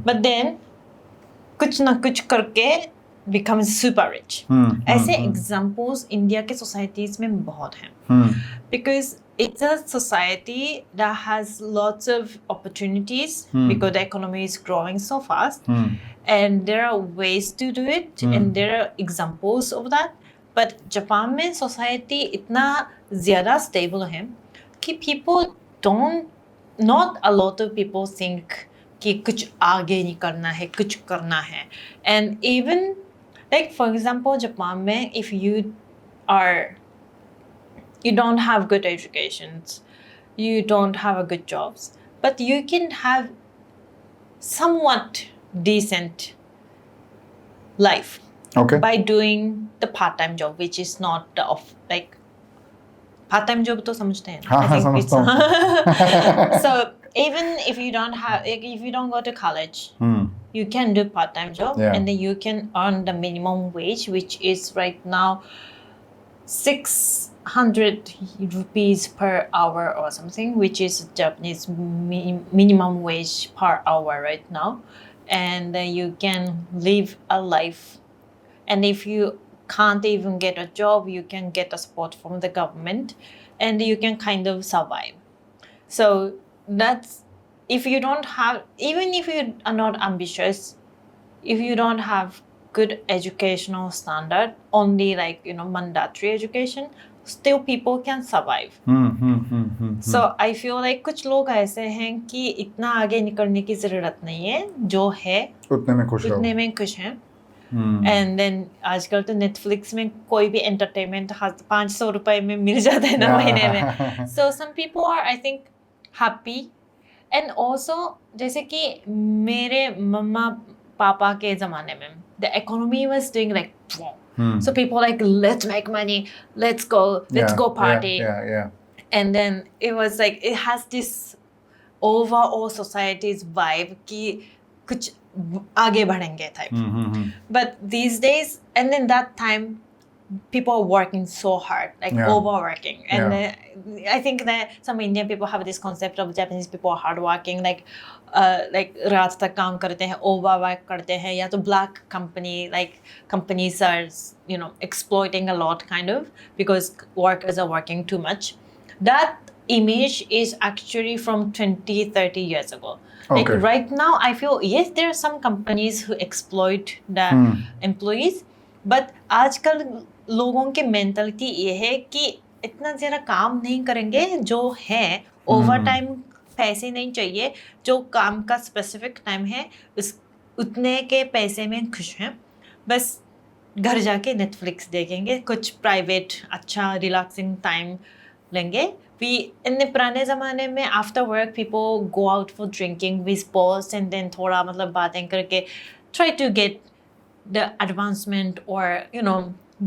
but then कुछ ना कुछ करके becomes super rich. ऐसे examples इंडिया के societies में बहुत हैं. Because it's a society that has lots of opportunities because the economy is growing so fast and there are ways to do it and there are examples of that. But Japan में society इतना ज़्यादा stable है कि people not a lot of people think कि कुछ आगे नहीं करना है, कुछ करना है. And even like for example Japan में if you don't have good educations, you don't have a good jobs, but you can have somewhat decent life by doing the part-time job, which is not like part-time job तो समझते हैं. हाँ समझता हूँ. So even if you don't go to college, you can do part-time job and then you can earn the minimum wage, which is right now 600 rupees per hour or something, which is Japanese minimum wage per hour right now. And you can live a life. And if you can't even get a job, you can get a support from the government and you can kind of survive. So that's, if you don't have, even if you are not ambitious, if you don't have good educational standard, only like mandatory education, still people can survive. So I feel like कुछ लोग ऐसे हैं कि इतना आगे निकलने की जरूरत नहीं है, जो है उतने में खुश हैं. And then आजकल तो Netflix में कोई भी entertainment 500 रुपए में मिल जाता है ना महीने में. So some people are I think happy. And also जैसे कि मेरे मम्मा पापा के ज़माने में the economy was doing like so people like let's make money, let's go party. And then it was like it has this overall society's vibe कि कुछ आगे बढ़ेंगे type. But these days, and then that time people are working so hard, like overworking. And I think that some Indian people have this concept of Japanese people are hardworking, like रात तक काम करते हैं, overwork करते हैं, या तो black companies are exploiting a lot kind of because workers are working too much. That image is actually from 20-30 years ago. Like right now I feel yes there are some companies who exploit the employees, but आजकल लोगों की mentality ये है कि इतना ज़्यादा काम नहीं करेंगे, जो है ओवर टाइम पैसे नहीं चाहिए, जो काम का स्पेसिफिक टाइम है उस उतने के पैसे में खुश हैं, बस घर जाके नेटफ्लिक्स देखेंगे, कुछ प्राइवेट अच्छा रिलैक्सिंग टाइम लेंगे. इन पुराने ज़माने में after work people go out for drinking with boss and then थोड़ा मतलब बातें करके try to get the advancement or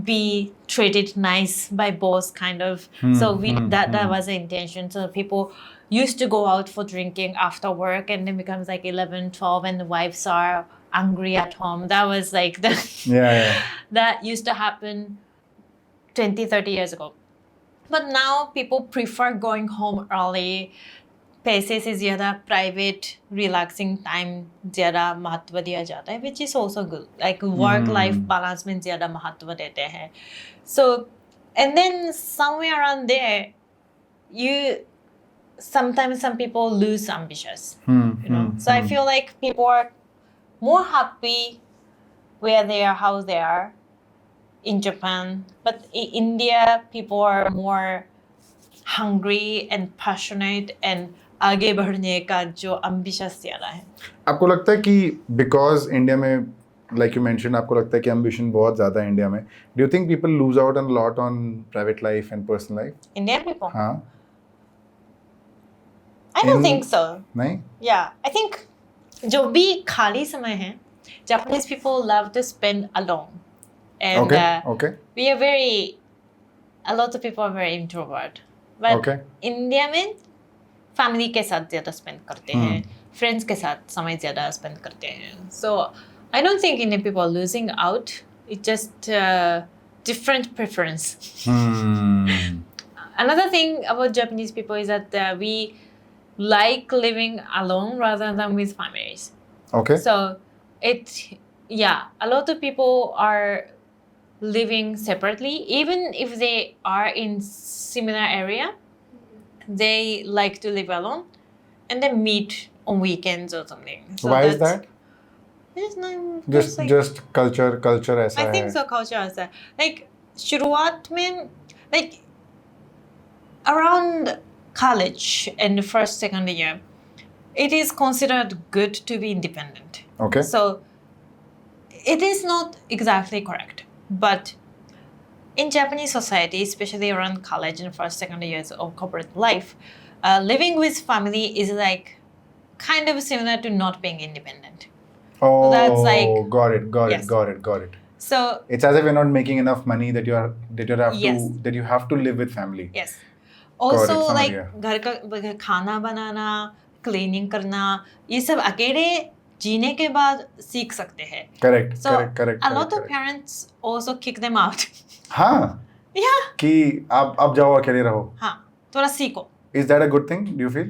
be treated nice by boss kind of. So that was the intention. So people used to go out for drinking after work and then becomes like 11-12 and the wives are angry at home. That was like that used to happen 20-30 years ago. But now people prefer going home early, पैसे से ज़्यादा private relaxing time ज़्यादा महत्व दिया जाता है, which is also good. Like work life balance में ज़्यादा महत्व देते हैं. So and then somewhere around there you sometimes some people lose ambitious, you know. So I feel like people are more happy where they are, how they are in Japan, but in India people are more hungry and passionate and आगे बढ़ने का जो ambitious ज़्यादा है. आपको लगता है कि because इंडिया में like you mentioned आपको लगता है कि ambition बहुत ज़्यादा है इंडिया में, do you think people lose out a lot on private life and personal life? Indian people? हाँ. I don't think so. नहीं? Yeah, I think जो भी खाली समय है, Japanese people love to spend alone. And Okay. we are a lot of people are very introvert. But India में family के साथ ज़्यादा spend करते हैं, friends के साथ समय ज़्यादा spend करते हैं. So I don't think Indian people are losing out. It's just different preference. Another thing about Japanese people is that we like living alone rather than with families. Okay. So a lot of people are living separately. Even if they are in similar area, they like to live alone and then meet on weekends or something. So why is that? Just culture ऐसा है. I think so, culture ऐसा है. Like शुरुआत में like around college and the first second year, it is considered good to be independent. Okay. So it is not exactly correct, but in Japanese society, especially around college and first second years of corporate life, living with family is like kind of similar to not being independent. Oh, so that's like got it. So it's as if you're not making enough money that you have to live with family. Yes. Also like घर का खाना बनाना, cleaning करना, ये सब अकेले जीने के बाद सीख सकते हैं. Correct. A lot of parents also kick them out. हाँ. Yeah. कि आप जाओ अकेले रहो. हाँ. थोड़ा सीखो. Is that a good thing? Do you feel?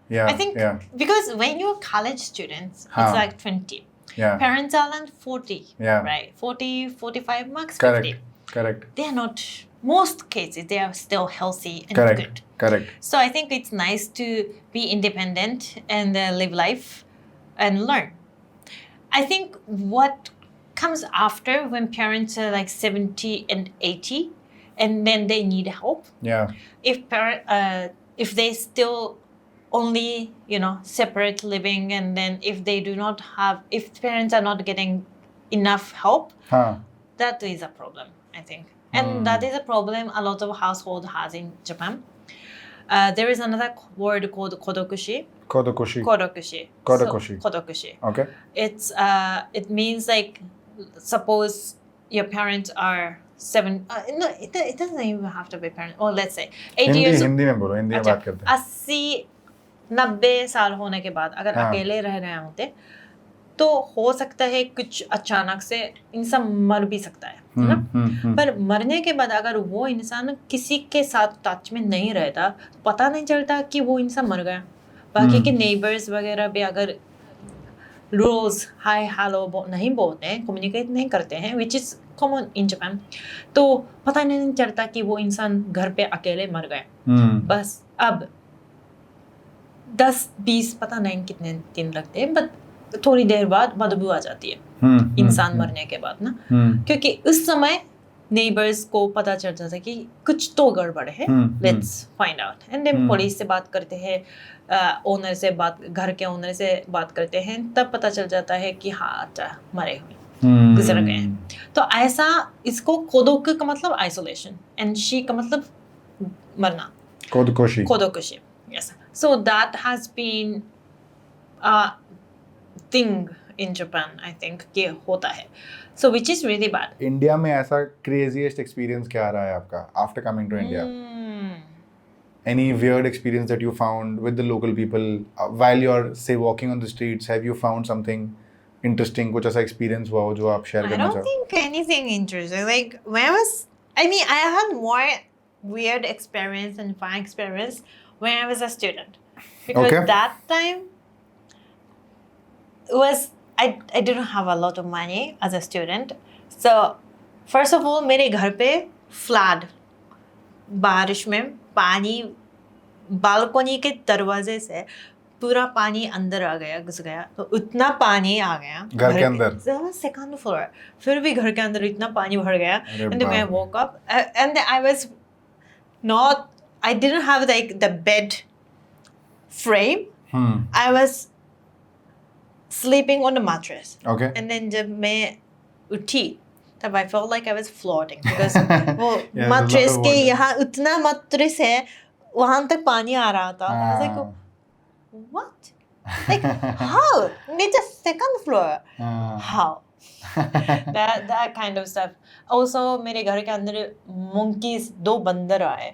Yeah. I think because when you're college students, it's like 20. Yeah. Parents are like 40. Yeah. Right. 40, 45, max 50. Correct. They are not. Most cases, they are still healthy and good. Correct. So I think it's nice to be independent and live life and learn. I think what comes after when parents are like 70 and 80 and then they need help. Yeah. If they still only, separate living and then if parents are not getting enough help, that is a problem, I think. And that is a problem a lot of household has in Japan. There is another word called kodokushi. Kodokushi. So, kodokushi. Okay. It means like, suppose your parents are 7. No, it doesn't even have to be parents. Or let's say 80 years. Hindi में बोलो, हिंदी में बात करते हैं. 80-90 साल होने के बाद अगर अकेले रह रहे होते तो हो सकता है कुछ अचानक से इंसान मर भी सकता है ना. पर मरने के बाद अगर वो इंसान किसी के साथ टच में नहीं रहता, पता नहीं चलता कि वो इंसान मर गया. बाकी के नेबर्स वगैरह भी अगर रोज हाय हेलो नहीं बोलते हैं, कम्युनिकेट नहीं करते हैं, which is common in Japan, तो पता नहीं चलता कि वो इंसान घर पे अकेले मर गए. बस अब 10-20 पता नहीं कितने दिन लगते हैं, बट थोड़ी देर बाद बदबू आ जाती है इंसान मरने के बाद ना. क्योंकि उस समय नेबर्स को पता चल जाता है कि कुछ तो गड़बड़ है, let's find out. And then police से बात करते हैं, ओनर से घर के ओनर से बात करते हैं, तब पता चल जाता है कि हाँ अच्छा मरे हुए गुजर गए हैं. तो ऐसा इसको कोदोकु का मतलब आइसोलेशन एंड शी का मतलब मरना. कोदोकुशी. Yes. So that has been a thing in Japan, I think, कि होता है. So which is really bad. India में ऐसा craziest experience क्या रहा है आपका after coming to India? Any weird experience that you found with the local people while you're say walking on the streets? Have you found something interesting? कुछ ऐसा experience हुआ हो जो आप share करना चाहो? I don't think anything interesting. Like when I had more weird experience and fun experience when I was a student. Because Okay. that time was I didn't have a lot of money as a student. So first of all, मेरे घर पे flood, बारिश में पानी balcony के दरवाजे से पूरा पानी अंदर आ गया, घुस गया. तो उतना पानी आ गया घर के अंदर? Second floor. फिर भी घर के अंदर इतना पानी भर गया. अरे And then when I बाप रे. woke up, and then I didn't have like the bed frame. I was sleeping on the mattress. Okay. And then जब मैं उठी तब I felt like I was floating because वो Yeah, mattress there's a lot of के water. यहाँ उतना mattress है वहाँ तक पानी आ रहा था. I was like, what? Like how? It's a second floor. How? that kind of stuff. Also मेरे घर के अंदर monkeys 2 बंदर आए.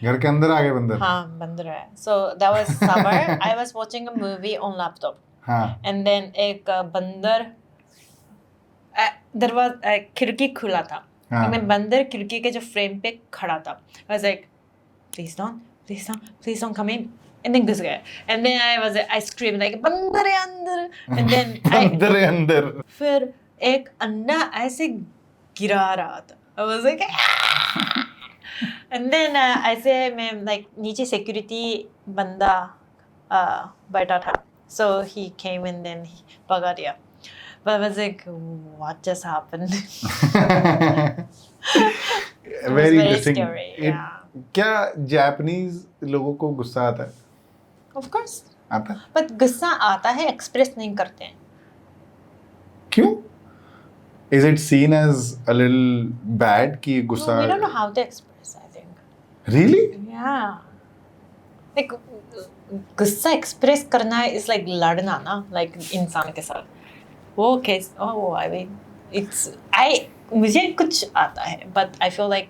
घर के अंदर आ गए बंदर? हाँ बंदर आए. So that was summer. I was watching a movie on laptop. हाँ. And then एक बंदर दरवाजा खिड़की खुला था. हाँ. मैं बंदर खिड़की के जो फ्रेम पे खड़ा था. I was like, please don't come in. And then घुस गया. And then I screamed like बंदर है अंदर. And then बंदर है अंदर. फिर एक अंडा ऐसे गिरा रहा था. I was like and then ऐसे मैं like नीचे security बंदा बैठा था. So he came and then he भगा दिया. But I was like, what just happened? It was Very very interesting. scary. Yeah. क्या जापानीज लोगों को गुस्सा आता है? Of course. आता है? But गुस्सा आता है, express नहीं करते हैं. क्यों? Is it seen as a little bad कि गुस्सा? No, we don't know how to express, I think. Really? Yeah. Like गुस्सा express करना is like लड़ना ना, like इंसान के साथ. वो case, I mean, मुझे कुछ आता है, but I feel like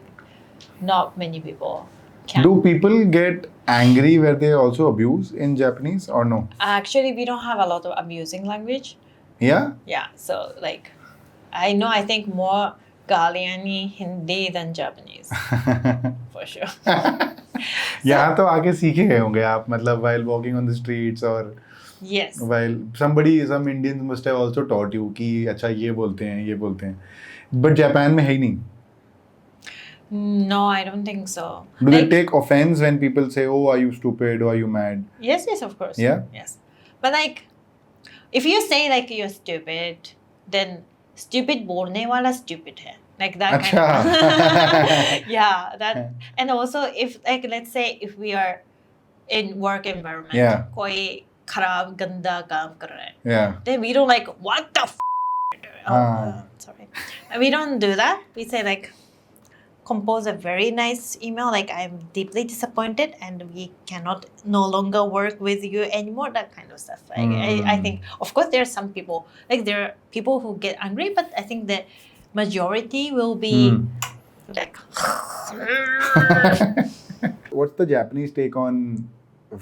not many people can. Do people get angry where they also abuse in Japanese or no? Actually, we don't have a lot of abusing language. Yeah? Yeah, so like, I think more Galyani Hindi than Japanese. For sure. यहाँ तो आके सीखे गए होंगे आप, मतलब while walking on the streets or Yes. while some Indians must have also taught you कि अच्छा ये बोलते हैं. But Japan में है ही नहीं. No, I don't think so. Do they Like, take offense when people say, oh, are you stupid or are you mad? yes, of course. Yeah? Yes. But like, if you say like you're stupid, then stupid बोलने वाला stupid है. Like that kind of. Yeah, that. And also, if like let's say if we are in work environment, Yeah. कोई खराब गंदा काम कर रहा है, Yeah. then we don't like what the sorry. We don't do that. We say like compose a very nice email like I'm deeply disappointed and we cannot no longer work with you anymore, that kind of stuff. Like, I think of course there are some people, like there are people who get angry, but I think the majority will be like What's the Japanese take on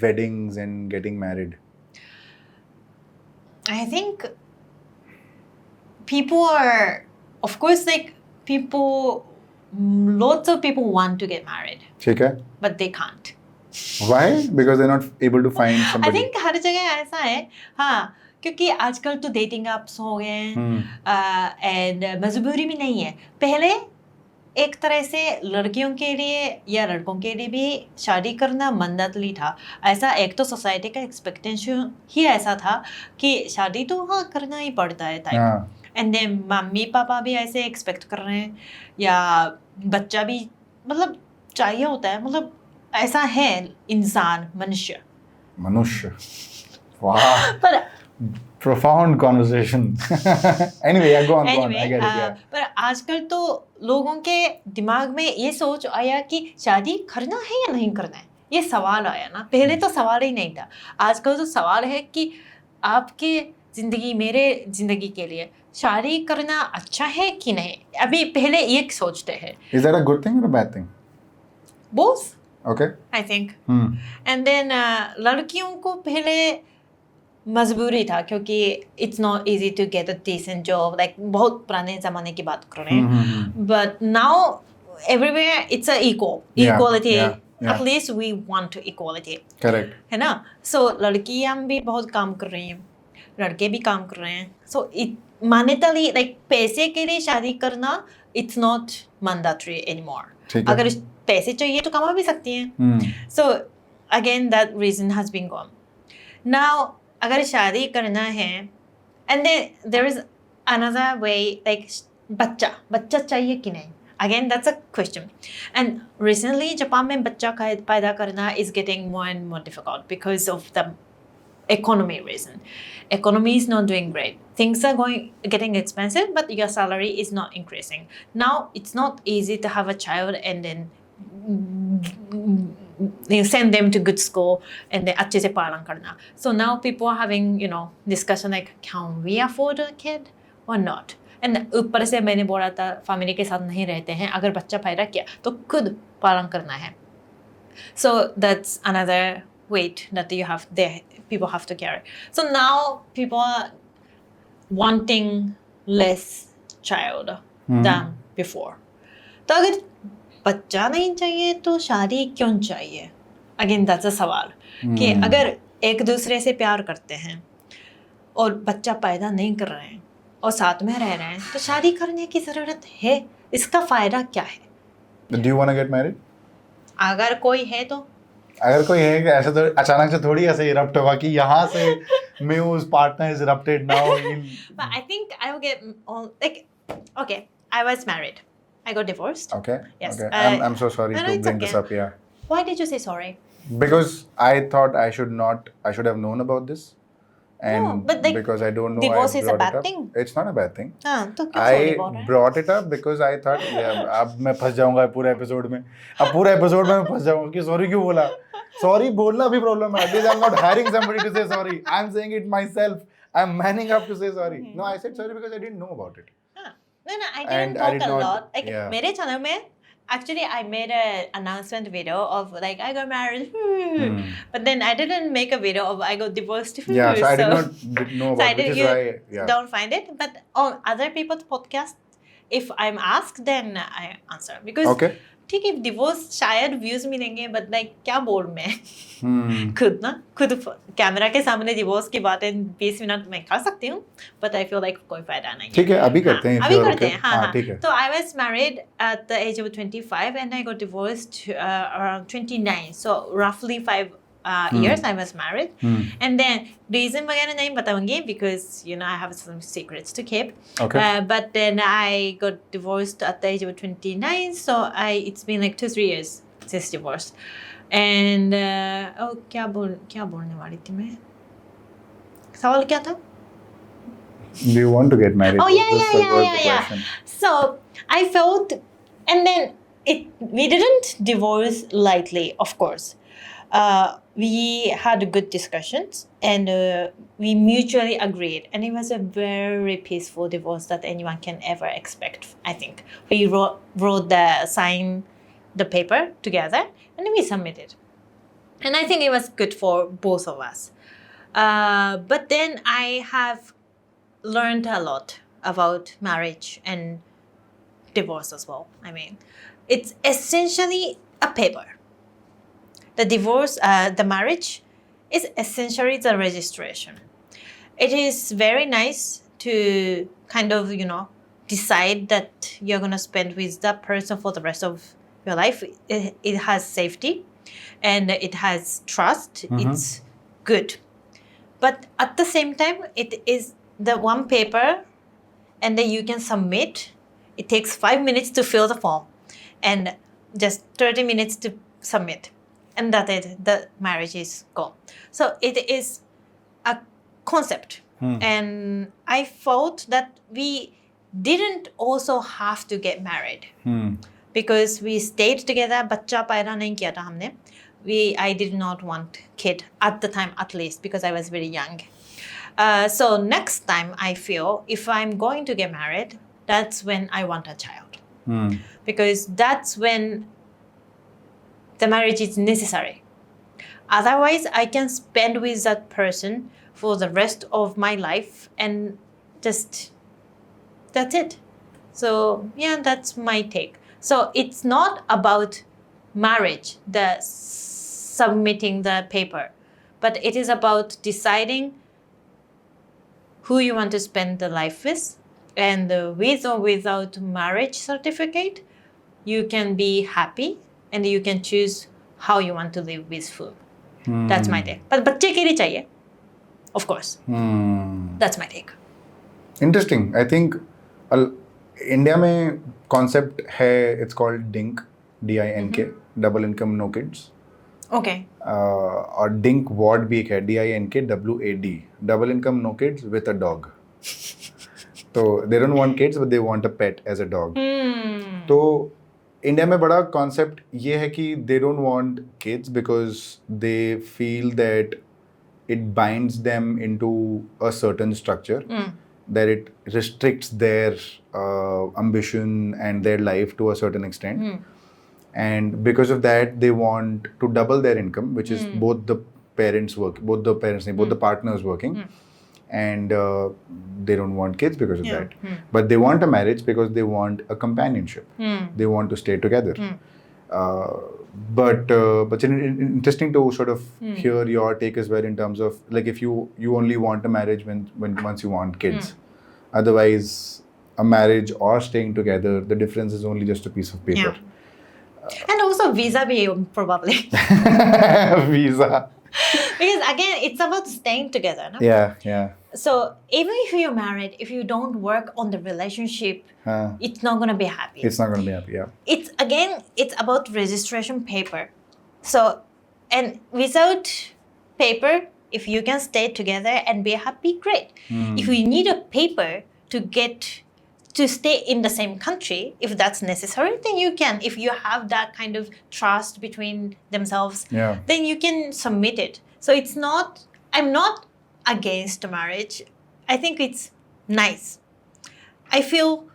weddings and getting married? I think people are, of course, like people, lots of people want to get married, ठीक है? but they can't. Why? Because they're not able to find I somebody. think हर जगह ऐसा है, हाँ, क्योंकि आजकल तो dating apps हो गए हैं, and मजबूरी भी नहीं है. पहले एक तरह से लड़कियों के लिए या लड़कों के लिए भी शादी करना मंदातली था. ऐसा एक तो सोसाइटी का एक्सपेक्टेशन ही ऐसा था कि शादी तो हाँ करना ही पड़ता है type. And then mummy papa भी ऐसे एक्सपेक्ट कर रहे हैं, या बच्चा भी मतलब चाहिए होता है, मतलब ऐसा है इंसान, मनुष्य. Wow. पर Profound conversation. Anyway, yeah, go on. I get it. Yeah. पर आजकल तो लोगों के दिमाग में ये सोच आया कि शादी करना है या नहीं करना है. ये सवाल आया ना, पहले तो सवाल ही नहीं था. आजकल तो सवाल है कि आपके जिंदगी मेरे जिंदगी के लिए शादी करना अच्छा है कि नहीं. अभी पहले ये सोचते हैं. Is that a good thing or a bad thing? Both, Okay. I think. And then लड़कियों को पहले मजबूरी था क्योंकि it's not easy to get a decent job, like बहुत पुराने ज़माने की बात कर रहे हैं. But now everywhere it's a equality. Yeah. At least we want to equality. Correct. है ना? So लड़कियां भी बहुत काम कर रही हैं, लड़के भी काम कर रहे हैं. So it monetary like पैसे के लिए शादी करना it's not mandatory anymore. ठीक है. अगर पैसे चाहिए तो कमा भी सकती हैं. So again that reason has been gone. Now अगर शादी करना है and then there is another way like बच्चा चाहिए कि नहीं. Again, that's a question. And recently, Japan में बच्चा पैदा करना is getting more and more difficult because of the economy reason. Economy is not doing great. Things are getting expensive, but your salary is not increasing. Now, it's not easy to have a child and then you send them to good school and then अच्छे से पालन करना. So now people are having, discussion like, can we afford a kid or not? And ऊपर से मैंने बोला था family के साथ नहीं रहते हैं, अगर बच्चा पैदा किया तो खुद पालन करना है. So that's another weight that people have to carry. So now people are wanting less child than before. तो अगर बच्चा नहीं चाहिए तो शादी क्यों चाहिए? Again that's a सवाल कि अगर एक दूसरे से प्यार करते हैं और बच्चा पैदा नहीं कर रहे हैं और साथ में रह रहे हैं तो शादी करने की ज़रूरत है. इसका फ़ायदा क्या है? Do you want to get married? अगर कोई है तो कि ऐसे तो अचानक से थोड़ी ऐसे इरप्ट होगा कि यहाँ से Mayo's partner is erupted now. But I think I will get like okay, I was married. I got divorced. Okay. Yes. Okay. I'm so sorry no, to it's bring this okay. up. Yeah. Why did you say sorry? Because I thought I should have known about this. And No, but like, because I don't know, divorce I is a brought bad it up. thing. It's not a bad thing. हाँ, तो क्यों sorry I बोल रहे हैं? brought it up because I thought अब मैं फंस जाऊंगा पूरे एपिसोड में. अब पूरे एपिसोड में मैं फंस जाऊंगा कि सॉरी क्यों बोला. सॉरी बोलना भी प्रॉब्लम है. I'm not hiring somebody to say sorry. I'm saying it myself. I'm manning up to say sorry. No, I said sorry because I didn't know about it. No, I And didn't I talk did a not- lot. Like yeah. मेरे channel में actually I made an announcement video of like I got married, but then I didn't make a video of I got divorced. Yeah, so I did not know So about I it, which did, is why. Yeah. don't find it. But on other people's podcast, if I'm asked, then I answer because Okay. ठीक है divorce शायद views मिलेंगे, but like क्या बोल मैं खुद camera के सामने divorce की बातें 20 मिनट में कर सकती हूँ, but I feel like कोई फायदा नहीं है. ठीक है, अभी करते हैं. अभी करते हैं. हाँ, ठीक है. तो I was married at the age of 25 and I got divorced around 29. So roughly 5 years I was married. And then reason वगैरह नहीं बताऊंगी because I have some secrets to keep. Okay. But then I got divorced at the age of 29. So it's been like 2-3 years since divorce. And क्या बोलने वाली थी मैं? सवाल क्या था? Do you want to get married? Oh This was the yeah. question. So I felt, and then we didn't divorce lightly, of course. We had good discussions and we mutually agreed, and it was a very peaceful divorce that anyone can ever expect. I think we signed the paper together and we submitted, and I think it was good for both of us. But then I have learned a lot about marriage and divorce as well. I mean, it's essentially a paper. The divorce, the marriage is essentially the registration. It is very nice to kind of, decide that you're going to spend with that person for the rest of your life. It has safety and it has trust. It's good. But at the same time, it is the one paper and then you can submit. It takes 5 minutes to fill the form and just 30 minutes to submit. And that it, the marriage is gone. So it is a concept. And I felt that we didn't also have to get married. Because we stayed together, बच्चा पैदा नहीं किया था हमने. I did not want kid at the time, at least, because I was very young. So next time I feel if I'm going to get married, that's when I want a child. Because that's when the marriage is necessary. Otherwise, I can spend with that person for the rest of my life and just that's it. So yeah, that's my take. So it's not about marriage, the submitting the paper, but it is about deciding who you want to spend the life with, and with or without marriage certificate, you can be happy and you can choose how you want to live with food. That's my take. But बच्चे के लिए चाहिए, of course. That's my take. Interesting. I think India में concept है, it's called DINK, DINK, double income no kids. Okay. और DINK ward भी एक है, DINK WAD, double income no kids with a dog. So they don't want kids but they want a pet as a dog. तो India में बड़ा concept ये है कि they don't want kids because they feel that it binds them into a certain structure, that it restricts their ambition and their life to a certain extent. And because of that, they want to double their income, which is both the partners working. And they don't want kids because of that. But they want a marriage because they want a companionship. They want to stay together. But it's interesting to sort of hear your take as well in terms of like if you only want a marriage when once you want kids. Otherwise, a marriage or staying together, the difference is only just a piece of paper. And also visa be probably. Visa. Because again, it's about staying together. No? Yeah. So even if you're married, if you don't work on the relationship, it's not going to be happy. It's not going to be happy, yeah. It's about registration paper. So, and without paper, if you can stay together and be happy, great. If you need a paper to stay in the same country, if that's necessary, then you can. If you have that kind of trust between themselves, then you can submit it. So I'm not against marriage. I think it's nice. I feel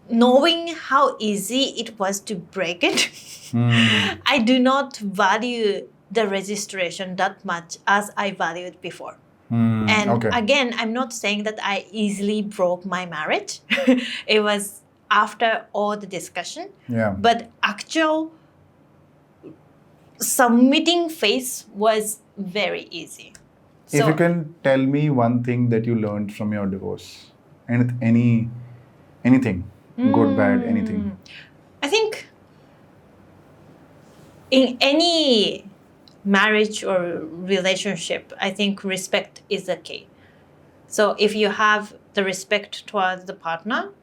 knowing how easy it was to break it, I do not value the registration that much as I valued before. And again, I'm not saying that I easily broke my marriage. It was after all the discussion. But actual submitting phase was very easy. If you can tell me one thing that you learned from your divorce, and anything, good, bad, anything. I think in any marriage or relationship, I think respect is the key. So if you have the respect towards the partner,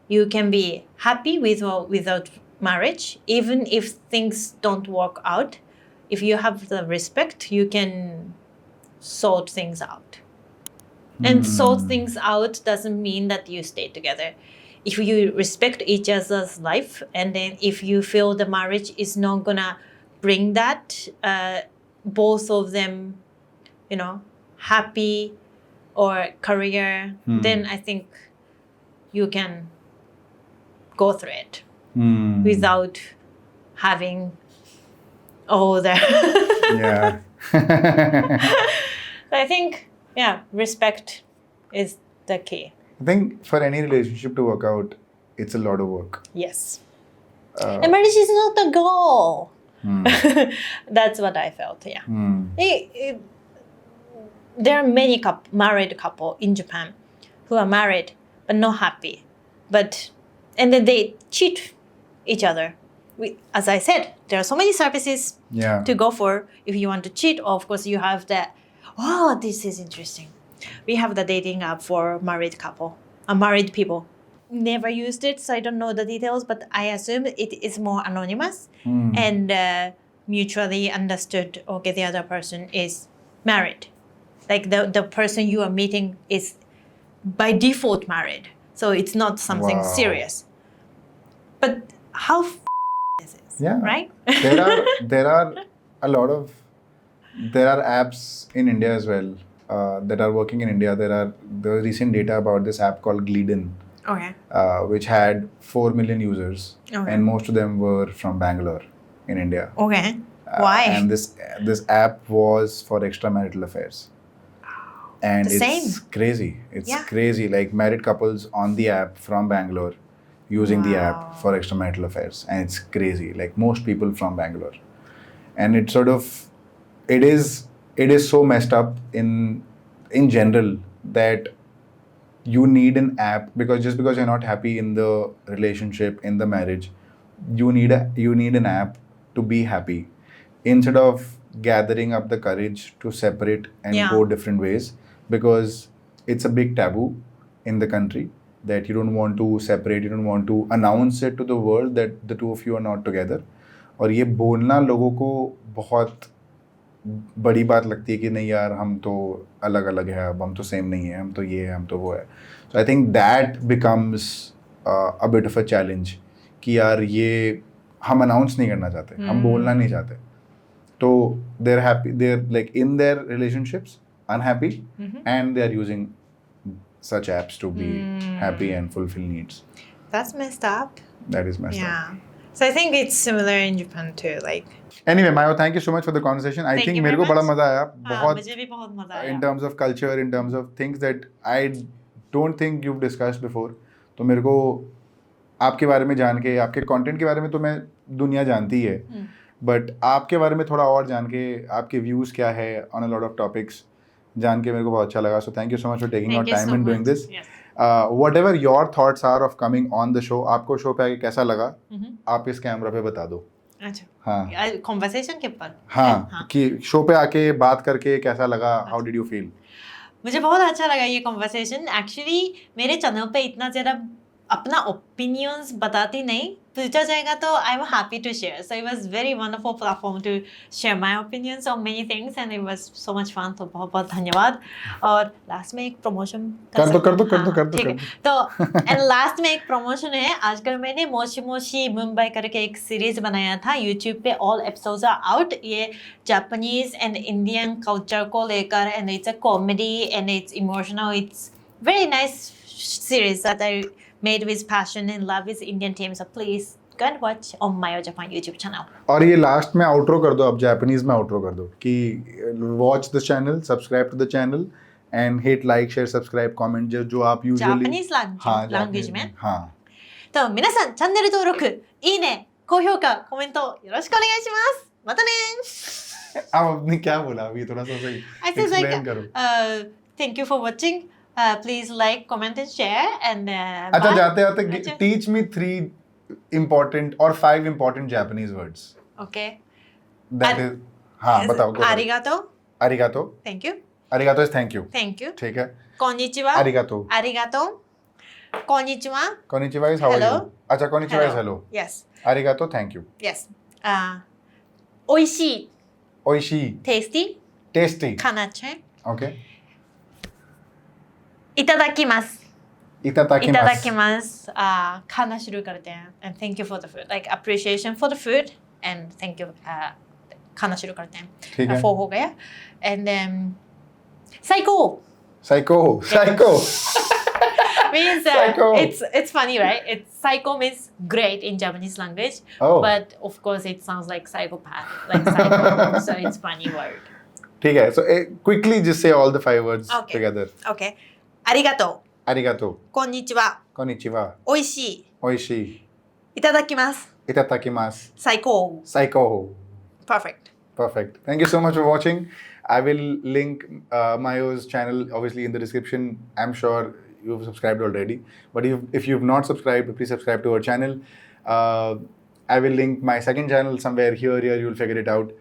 you can be happy with or without marriage. Even if things don't work out, if you have the respect, you can sort things out. And sort things out doesn't mean that you stay together. If you respect each other's life, and then if you feel the marriage is not gonna bring that, both of them, happy or career, then I think you can go through it without having all the... I think, respect is the key. I think for any relationship to work out, it's a lot of work. Yes. And marriage is not the goal. That's what I felt, there are many married couple in Japan who are married but not happy. And then they cheat each other. As I said, there are so many services to go for. If you want to cheat, of course, you have this is interesting. We have the dating app for married people. Never used it, so I don't know the details, but I assume it is more anonymous and mutually understood, okay, the other person is married. Like the person you are meeting is by default married. So it's not something serious. But how is this, right? There are apps in India as well that are working in India. There was recent data about this app called Gleedon, which had 4 million users, and most of them were from Bangalore in India. Why? And this app was for extramarital affairs. And it's crazy. It's crazy. Like married couples on the app from Bangalore using the app Wow. for extramarital affairs, and it's crazy. Like most people from Bangalore, and it's sort of it is so messed up in general that you need an app because just because you're not happy in the relationship, in the marriage, you need an app to be happy instead of gathering up the courage to separate and Yeah. go different ways, because it's a big taboo in the country that you don't want to separate, you don't want to announce it to the world that the two of you are not together. और ये बोलना लोगों को बहुत बड़ी बात लगती है कि नहीं यार हम तो अलग अलग है, अब हम तो सेम नहीं है, हम तो ये है, हम तो वो है. So I think that becomes a bit of a challenge कि यार ये हम अनाउंस नहीं करना चाहते, हम बोलना नहीं चाहते. तो they're happy, they're like in their relationships unhappy and they are using such apps to be happy and fulfill needs. That's messed up. That is messed up. Yeah. So I think it's similar in Japan too. Like, Anyway, Mayo, thank you so much for the conversation. I Thank think you मेरे very को बड़ा much. मजा आया, हाँ, बहुत मुझे भी बहुत मजा आया. in terms of culture, in terms of things that I don't think you've discussed before. तो मेरे को आपके बारे में जान के, आपके कंटेंट के बारे में तो मैं दुनिया जानती है, बट आपके बारे में थोड़ा और जान के, आपके व्यूज़ क्या है on a lot of topics जान के मेरे को बहुत अच्छा लगा. So thank you so much for taking Thank your you time so and doing much. this. Yes. Whatever your thoughts are of coming on the show, आपको show पे आके कैसा लगा, आप इस कैमरा पे बता दो. अच्छा. हाँ कॉन्वर्सेशन के ऊपर. हाँ कि शो पे आके बात करके कैसा लगा, हाउ डिड यू फील? मुझे बहुत अच्छा लगा ये कॉन्वर्सेशन. एक्चुअली मेरे चैनल पे इतना ज़्यादा अपना ओपिनियंस बताती नहीं, पूछा जाएगा तो I am happy to share. So it was very wonderful platform to share my opinions on many things and it was so much fun. तो बहुत बहुत धन्यवाद. और लास्ट में एक प्रमोशन कर दो. ठीक है. तो एंड लास्ट में एक प्रमोशन है. आजकल मैंने मोशी मोशी मुंबई करके एक सीरीज बनाया था यूट्यूब पे. All episodes are out. ये जापानीज एंड इंडियन कल्चर को लेकर, and it's a comedy and it's emotional. It's very nice series that I made with passion and love with Indian team. So please go and watch on Mayo Japan YouTube channel. और ये last में outro कर दो, अब Japanese में outro कर दो कि watch the channel, subscribe to the channel and hit like share subscribe comment जो आप यूजुअली Japanese language में. हाँ と皆さんチャンネル登録、いいね、高評価、コメントよろしくお願いします。またね。अब आपने क्या बोला अभी, थोड़ा सा सही I said like एक्सप्लेन करो. thank you for watching. Please like, comment and share and अच्छा bye. जाते जाते अच्छा. Teach me 3 important or 5 important Japanese words. Okay. That is हाँ बताओ. Arigato. Arigato. Thank you. Arigato is thank you. Thank you. ठीक है. Konnichiwa. Arigato. Arigato. Konnichiwa. Konnichiwa is how Hello. are you? अच्छा konnichiwa is hello. Yes. Arigato thank you. Yes. 美味しい。美味しい tasty. tasty. खाना अच्छा है. Okay. いただきます。いただ Itadakimasu. きます。खाना शुरू करते हैं. And thank you for the food. Like appreciation for the food and thank you. खाना शुरू करते हैं. ठीक है. 4 हो गया. And then 最高 Psycho. means Psycho. it's funny, right? It's psycho means great in Japanese language, Oh. but of course it sounds like psychopath, like psycho. So it's funny word. ठीक है. So quickly just say all the 5 words Okay. together. Okay. ありがとう。 Arigato. こんにちは。 Konnichiwa. おいしい。 Oishii. いただきます。 Itadakimasu. 最高。 Psycho. Perfect. Perfect. Thank you so much for watching. I will link Mayo's channel obviously in the description. I'm sure you've subscribed already. But if you've not subscribed, please subscribe to our channel. I will link my second channel somewhere here. You'll figure it out.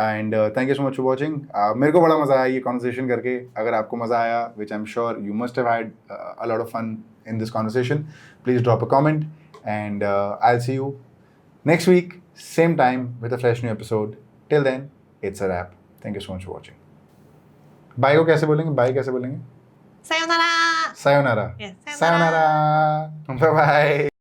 And thank you so much for watching. मेरे को बड़ा मज़ा आया ये conversation करके. अगर आपको मज़ा आया, which I'm sure you must have had a lot of fun in this conversation, please drop a comment. And I'll see you next week, same time with a fresh new episode. Till then, it's a wrap. Thank you so much for watching. Bye को कैसे बोलेंगे? Bye कैसे बोलेंगे? さよなら。 Sayonara. Yes, sayonara. Sayonara. Bye bye.